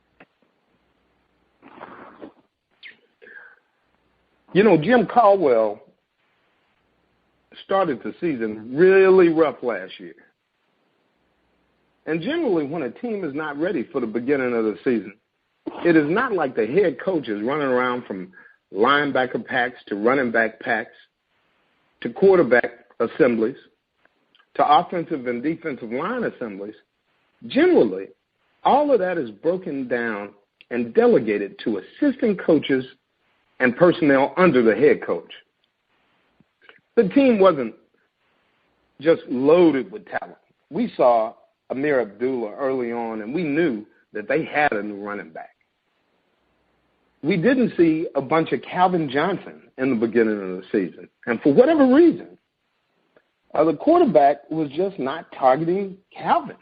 Jim Caldwell started the season really rough last year. And generally, when a team is not ready for the beginning of the season, it is not like the head coach is running around from linebacker packs to running back packs to quarterback assemblies to offensive and defensive line assemblies. Generally, all of that is broken down and delegated to assistant coaches and personnel under the head coach. The team wasn't just loaded with talent. We saw Amir Abdullah early on, and we knew that they had a new running back. We didn't see a bunch of Calvin Johnson in the beginning of the season. And for whatever reason, the quarterback was just not targeting Calvin.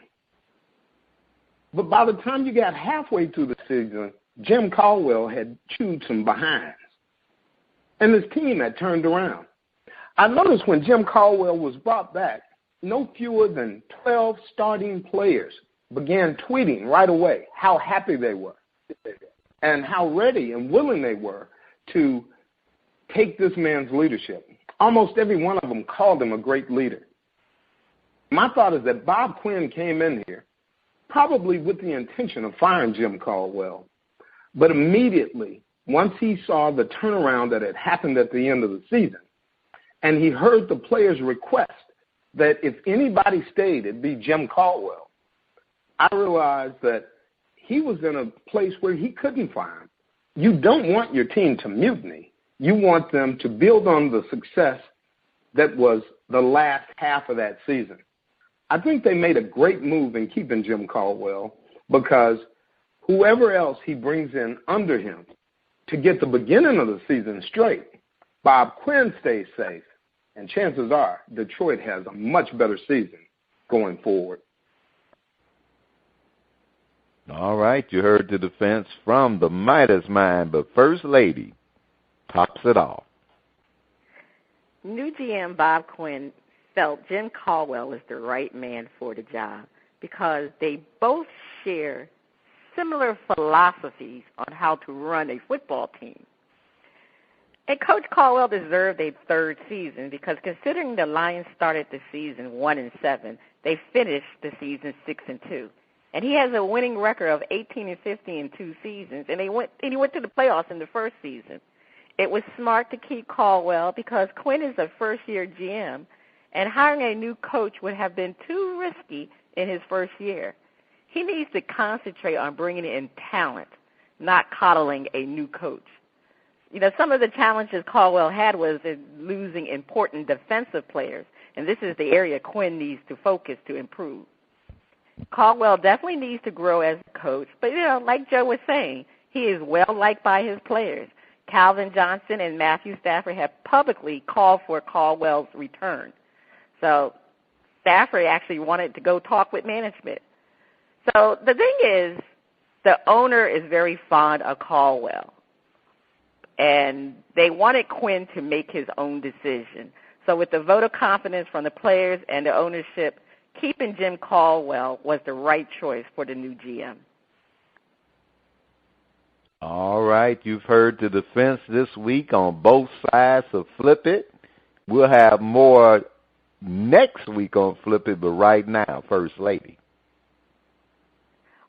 But by the time you got halfway through the season, Jim Caldwell had chewed some behinds. And his team had turned around. I noticed when Jim Caldwell was brought back, no fewer than 12 starting players began tweeting right away how happy they were and how ready and willing they were to take this man's leadership. Almost every one of them called him a great leader. My thought is that Bob Quinn came in here probably with the intention of firing Jim Caldwell, but immediately, once he saw the turnaround that had happened at the end of the season, and he heard the players' request that if anybody stayed, it'd be Jim Caldwell, I realized that he was in a place where he couldn't fire him. You don't want your team to mutiny. You want them to build on the success that was the last half of that season. I think they made a great move in keeping Jim Caldwell because whoever else he brings in under him to get the beginning of the season straight, Bob Quinn stays safe, and chances are Detroit has a much better season going forward. All right, you heard the defense from the Midas Mind, but First Lady tops it off. New GM Bob Quinn felt Jim Caldwell is the right man for the job because they both share similar philosophies on how to run a football team. And Coach Caldwell deserved a third season because considering the Lions started the season 1-7, they finished the season 6-2. And he has a winning record of 18-50 in 2 seasons, and he went to the playoffs in the first season. It was smart to keep Caldwell because Quinn is a first-year GM, and hiring a new coach would have been too risky in his first year. He needs to concentrate on bringing in talent, not coddling a new coach. You know, some of the challenges Caldwell had was in losing important defensive players, and this is the area Quinn needs to focus to improve. Caldwell definitely needs to grow as a coach, but, you know, like Joe was saying, he is well-liked by his players. Calvin Johnson and Matthew Stafford have publicly called for Caldwell's return. So Stafford actually wanted to go talk with management. So the thing is, the owner is very fond of Caldwell, and they wanted Quinn to make his own decision. So with the vote of confidence from the players and the ownership, keeping Jim Caldwell was the right choice for the new GM. All right, you've heard the defense this week on both sides of Flip It. We'll have more next week on Flip It, but right now, First Lady.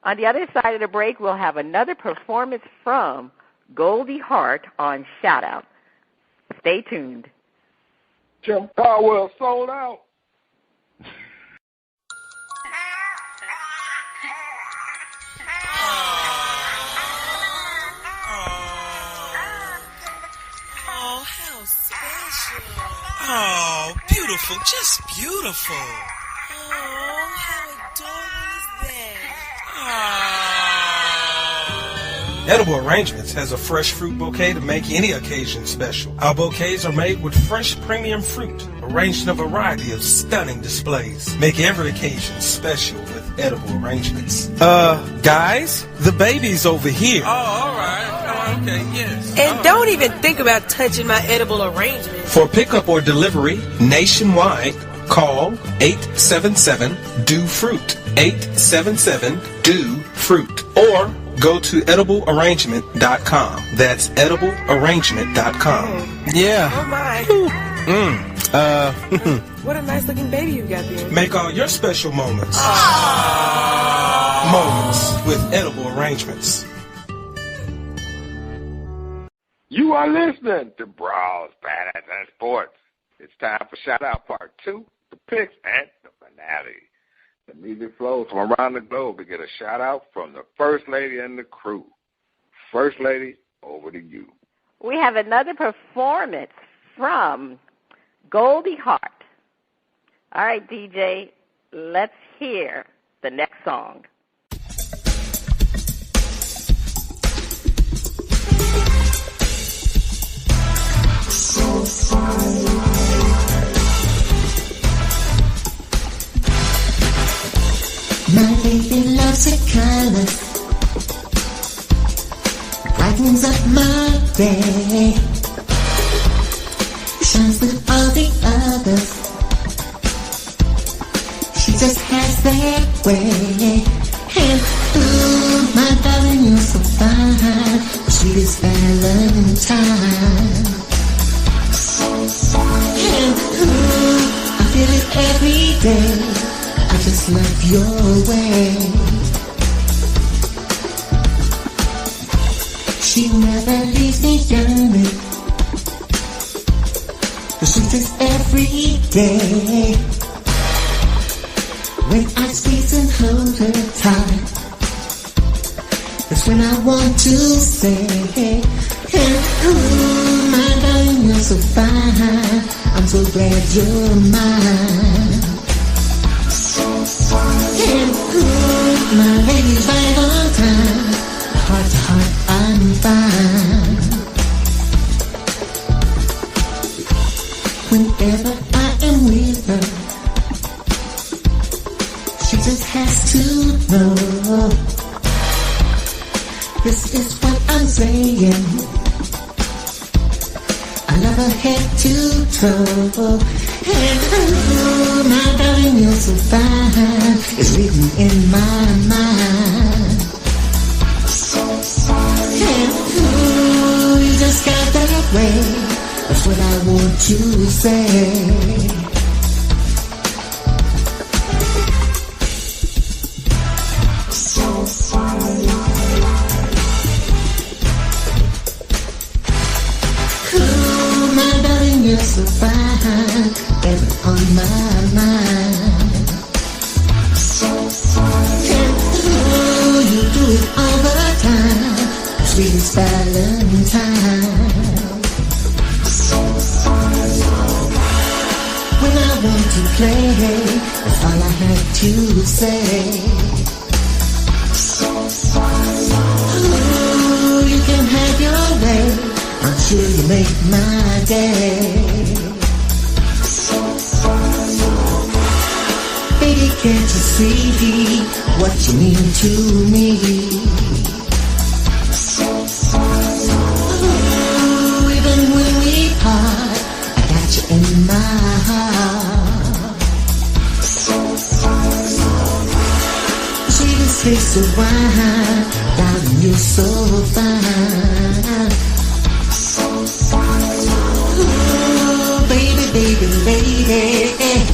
On the other side of the break, we'll have another performance from Goldie Hart on Shout Out. Stay tuned. Jim Caldwell sold out. Oh, beautiful, just beautiful. Oh, how adorable is that? Oh. Edible Arrangements has a fresh fruit bouquet to make any occasion special. Our bouquets are made with fresh premium fruit, arranged in a variety of stunning displays. Make every occasion special with Edible Arrangements. Guys, the baby's over here. Oh, all right. Okay, yes. And don't even think about touching my edible arrangement. For pickup or delivery nationwide, call 877-DO-FRUIT, 877-DO-FRUIT, or go to ediblearrangement.com. That's ediblearrangement.com. Yeah. Oh, my. What a nice-looking baby you've got there. Make all your special moments. Moments with Edible Arrangements. You are listening to Brawls, Panties and Sports. It's time for Shout Out Part 2, the picks, and the finale. The music flows from around the globe to get a shout out from the First Lady and the crew. First Lady, over to you. We have another performance from Goldie Hart. All right, DJ, let's hear the next song. So fine. My baby loves her colors, brightens up my day, shines with all the others. She just has that way. And ooh, my darling, you're so fine, sweetest Valentine. And ooh, I feel it every day. I just love your way. She never leaves me young. The sweetest every day. When I squeeze and hold her tight, that's when I want to say, hey, ooh, my darling, you're so fine. I'm so glad you're mine. And ooh, my lady's right on time. Heart to heart, I'm fine. Whenever I am with her, she just has to know. This is what I'm saying. I love her head to toe. And ooh, my darling, you're so fine. It's written in my mind. And ooh, you just got that way. That's what I want to say. So fine. Ooh, my darling, you're so fine. Ever on my mind. So fine. And ooh, you do it all the time. Sweetest Valentine. So fine. When I want to play, that's all I have to say. So fine. Ooh, you can have your way. I'm sure you make my day. Baby, can't you see what you mean to me? Ooh, even when we part, I got you in my heart. Sweetest taste of wine, darling, you're so fine. Ooh, baby, baby, baby.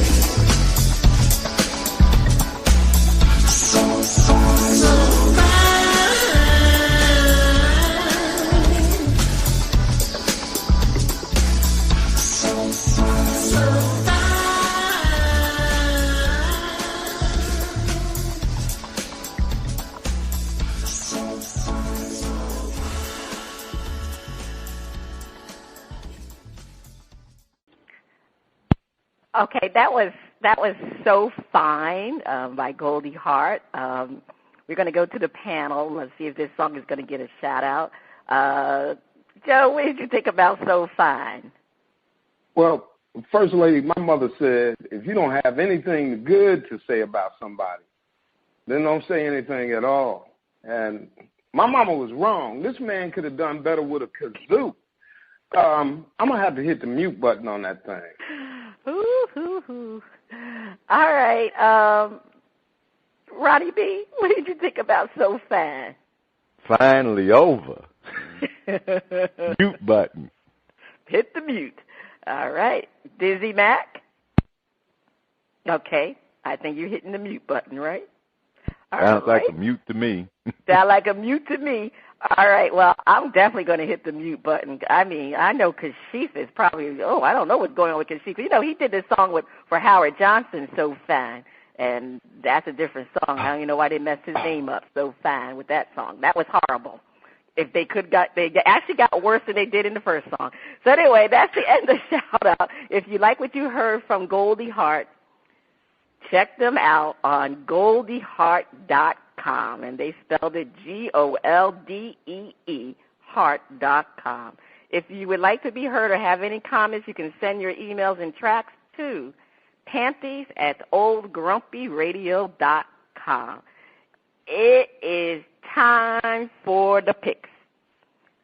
Okay, that was So Fine by Goldie Hart. We're going to go to the panel. Let's see if this song is going to get a shout out. Joe, what did you think about So Fine? Well, First Lady, my mother said, if you don't have anything good to say about somebody, then don't say anything at all. And my mama was wrong. This man could have done better with a kazoo. I'm going to have to hit the mute button on that thing. All right. Ronnie B., what did you think about So Fine? Finally over. Mute button. Hit the mute. All right. Dizzie Mac? Okay. I think you're hitting the mute button, right? Sounds like a mute to me. Sounds like a mute to me. All right, well, I'm definitely going to hit the mute button. I mean, I know Kashif is probably, I don't know what's going on with Kashif. You know, he did this song for Howard Johnson, So Fine, and that's a different song. I don't even know why they messed his name up, So Fine, with that song. That was horrible. if they actually got worse than they did in the first song. So anyway, that's the end of the shout-out. If you like what you heard from Goldie Hart, check them out on GOLDEEHeart.com, and they spelled it GOLDEE heart.com. If you would like to be heard or have any comments, you can send your emails and tracks to panties@oldgrumpyradio.com. It is time for the picks.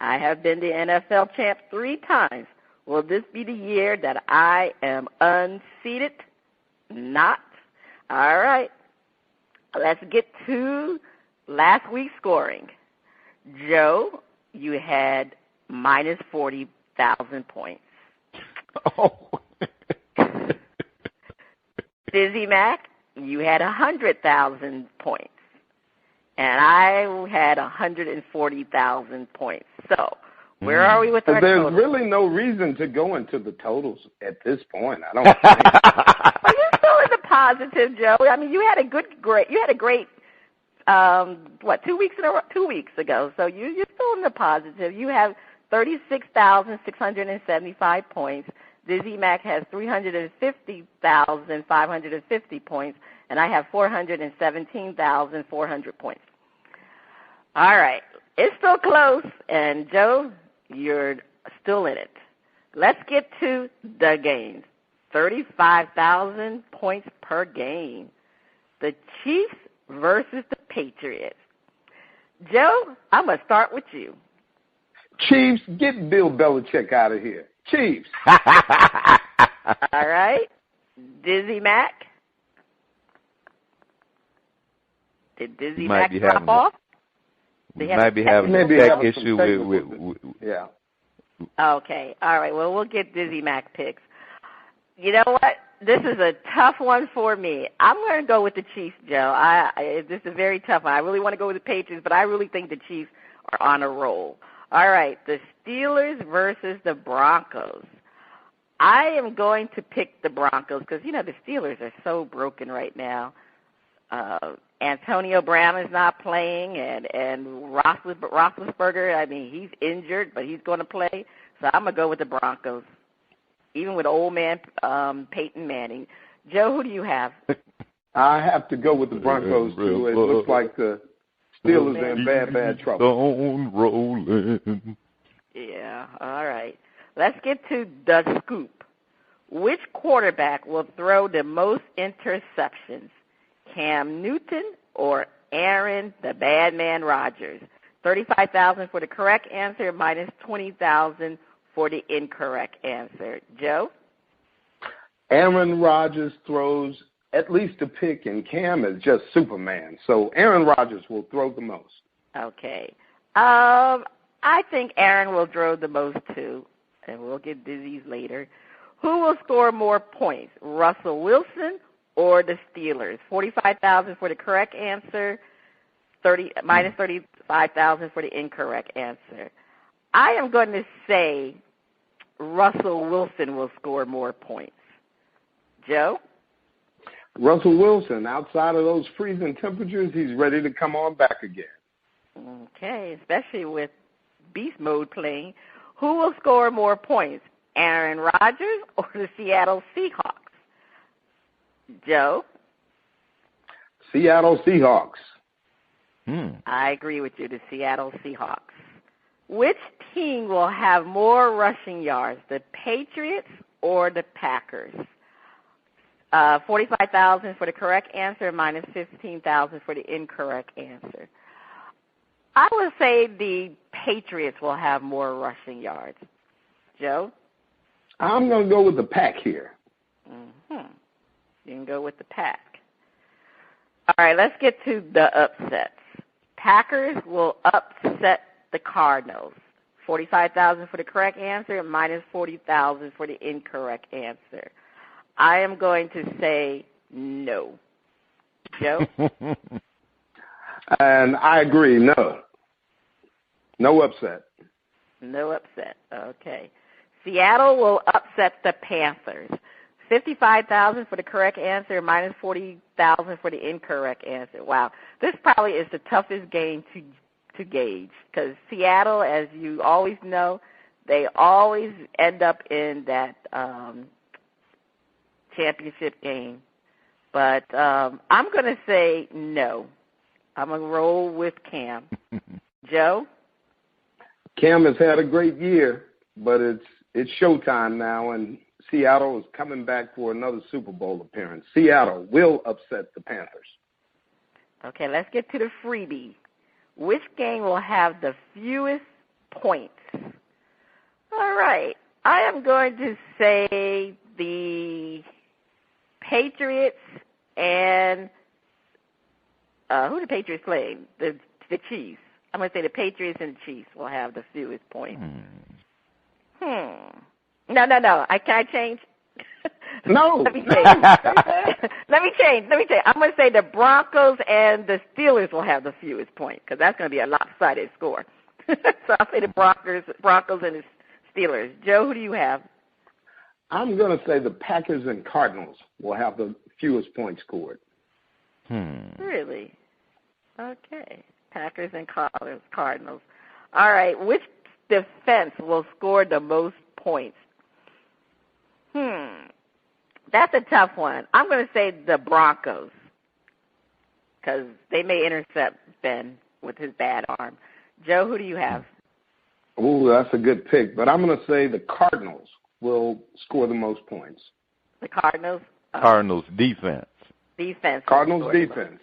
I have been the NFL champ 3 times. Will this be the year that I am unseated? Not. All right. Let's get to last week's scoring. Joe, you had minus 40,000 points. Oh. Dizzie Mac, you had 100,000 points. And I had 140,000 points. So, where are we with our totals? There's really no reason to go into the totals at this point. I don't think. Are you still in the positive, Joe? I mean, you had a great 2 weeks in a row, 2 weeks ago. So you're still in the positive. You have 36,675 points. Dizzie Mac has 350,550 points, and I have 417,400 points. All right. It's still close, and Joe, you're still in it. Let's get to the games. 35,000 points per game. The Chiefs versus the Patriots. Joe, I'm going to start with you. Chiefs, get Bill Belichick out of here. Chiefs. All right. Dizzie Mac. Did Dizzie Mac drop off? Might be having a tech issue with yeah. Okay. All right. Well, we'll get Dizzie Mac picks. You know what? This is a tough one for me. I'm going to go with the Chiefs, Joe. This is a very tough one. I really want to go with the Patriots, but I really think the Chiefs are on a roll. All right, the Steelers versus the Broncos. I am going to pick the Broncos because, the Steelers are so broken right now. Antonio Brown is not playing, and Roethlisberger, I mean, he's injured, but he's going to play. So I'm going to go with the Broncos, even with old man Peyton Manning. Joe, who do you have? I have to go with the Broncos, too. It looks like the Steelers are in bad trouble. Stone rolling. Yeah, all right. Let's get to the scoop. Which quarterback will throw the most interceptions? Cam Newton or Aaron the Bad Man Rodgers? 35,000 for the correct answer, minus 20,000 for the incorrect answer. Joe? Aaron Rodgers throws at least a pick, and Cam is just Superman. So Aaron Rodgers will throw the most. Okay. I think Aaron will throw the most, too, and we'll get Dizzie's later. Who will score more points, Russell Wilson or the Steelers? 45,000 for the correct answer, minus 35,000 for the incorrect answer. I am going to say Russell Wilson will score more points. Joe? Russell Wilson, outside of those freezing temperatures, he's ready to come on back again. Okay, especially with beast mode playing. Who will score more points, Aaron Rodgers or the Seattle Seahawks? Joe? Seattle Seahawks. I agree with you, the Seattle Seahawks. Which team will have more rushing yards, the Patriots or the Packers? 45,000 for the correct answer, minus 15,000 for the incorrect answer. I would say the Patriots will have more rushing yards. Joe? I'm going to go with the Pack here. You can go with the Pack. All right, let's get to the upsets. Packers will upset the Cardinals. 45,000 for the correct answer, minus 40,000 for the incorrect answer. I am going to say no. Joe? And I agree, no. No upset. No upset. Okay. Seattle will upset the Panthers. 55,000 for the correct answer, minus 40,000 for the incorrect answer. Wow. This probably is the toughest game to to gauge because Seattle, as you always know, they always end up in that championship game. But I'm going to say no. I'm going to roll with Cam. Joe? Cam has had a great year, but it's showtime now, and Seattle is coming back for another Super Bowl appearance. Seattle will upset the Panthers. Okay, let's get to the freebie. Which game will have the fewest points? All right. I am going to say the Patriots and who the Patriots playing? The Chiefs. I'm going to say the Patriots and the Chiefs will have the fewest points. No. Can I change? No. Let me change. I'm going to say the Broncos and the Steelers will have the fewest points because that's going to be a lopsided score. So I'll say the Broncos and the Steelers. Joe, who do you have? I'm going to say the Packers and Cardinals will have the fewest points scored. Really? Okay. Packers and Cardinals. All right. Which defense will score the most points? That's a tough one. I'm going to say the Broncos because they may intercept Ben with his bad arm. Joe, who do you have? Oh, that's a good pick. But I'm going to say the Cardinals will score the most points. The Cardinals? Cardinals defense. Defense. Cardinals defense.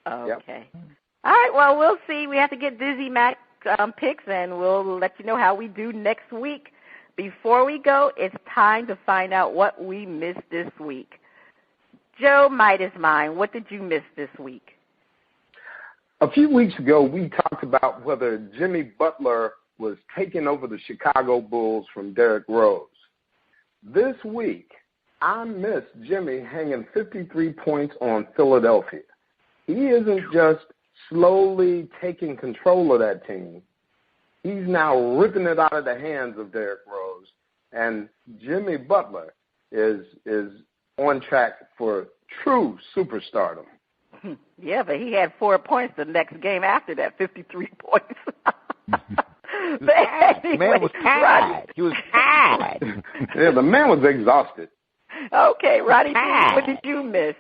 Okay. Yep. All right, well, we'll see. We have to get Dizzie Mac picks, and we'll let you know how we do next week. Before we go, it's time to find out what we missed this week. Joe Midas Mind, what did you miss this week? A few weeks ago, we talked about whether Jimmy Butler was taking over the Chicago Bulls from Derrick Rose. This week, I missed Jimmy hanging 53 points on Philadelphia. He isn't just slowly taking control of that team. He's now ripping it out of the hands of Derrick Rose, and Jimmy Butler is on track for true superstardom. Yeah, but he had 4 points the next game after that, 53 points. But anyway, man was tired. He was tired. Yeah, the man was exhausted. Okay, Roddy, what did you miss?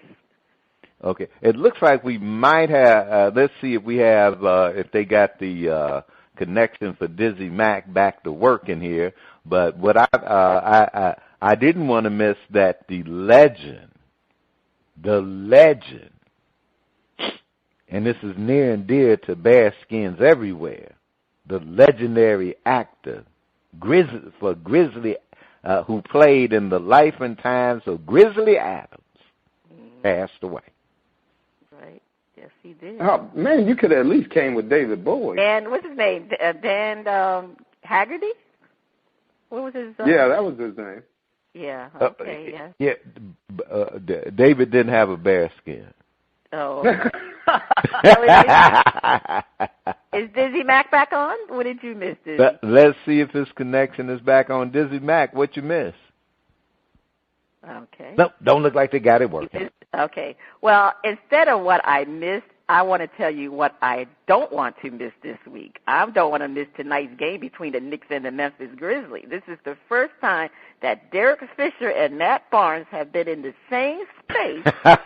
Okay, it looks like we might have. Let's see if we have. If they got the connection for Dizzie Mac back to work in here. But what I didn't want to miss that the legend, and this is near and dear to bearskins everywhere. The legendary actor, Grizzly, who played in the life and times of Grizzly Adams, passed away. Right. Yes, he did. Oh, man, you could have at least came with David Bowie. And what's his name? Dan Haggerty? What was his Yeah, that was his name. Yeah, okay, yeah. David didn't have a bearskin. Oh. Is Dizzie Mac back on? What did you miss, Dizzie? Let's see if his connection is back on. Dizzie Mac, what you miss? Okay. Nope, don't look like they got it working. Okay. Well, instead of what I missed, I want to tell you what I don't want to miss this week. I don't want to miss tonight's game between the Knicks and the Memphis Grizzlies. This is the first time that Derek Fisher and Matt Barnes have been in the same space as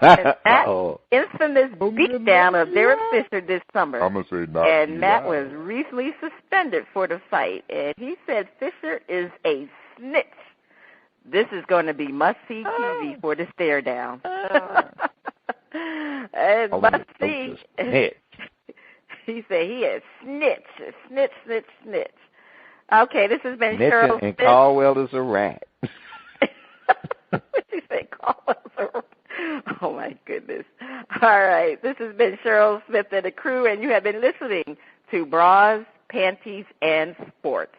that infamous beatdown of Derek Fisher this summer. I'm going to say not. And Matt was recently suspended for the fight. And he said Fisher is a snitch. This is going to be must-see TV for the stare down. And must-see. He said he is snitch. Okay, this has been Cheryl and Caldwell is a rat. What did you say, Caldwell's a rat? Oh, my goodness. All right, this has been Cheryl Smith and the crew, and you have been listening to Bras, Panties, and Sports.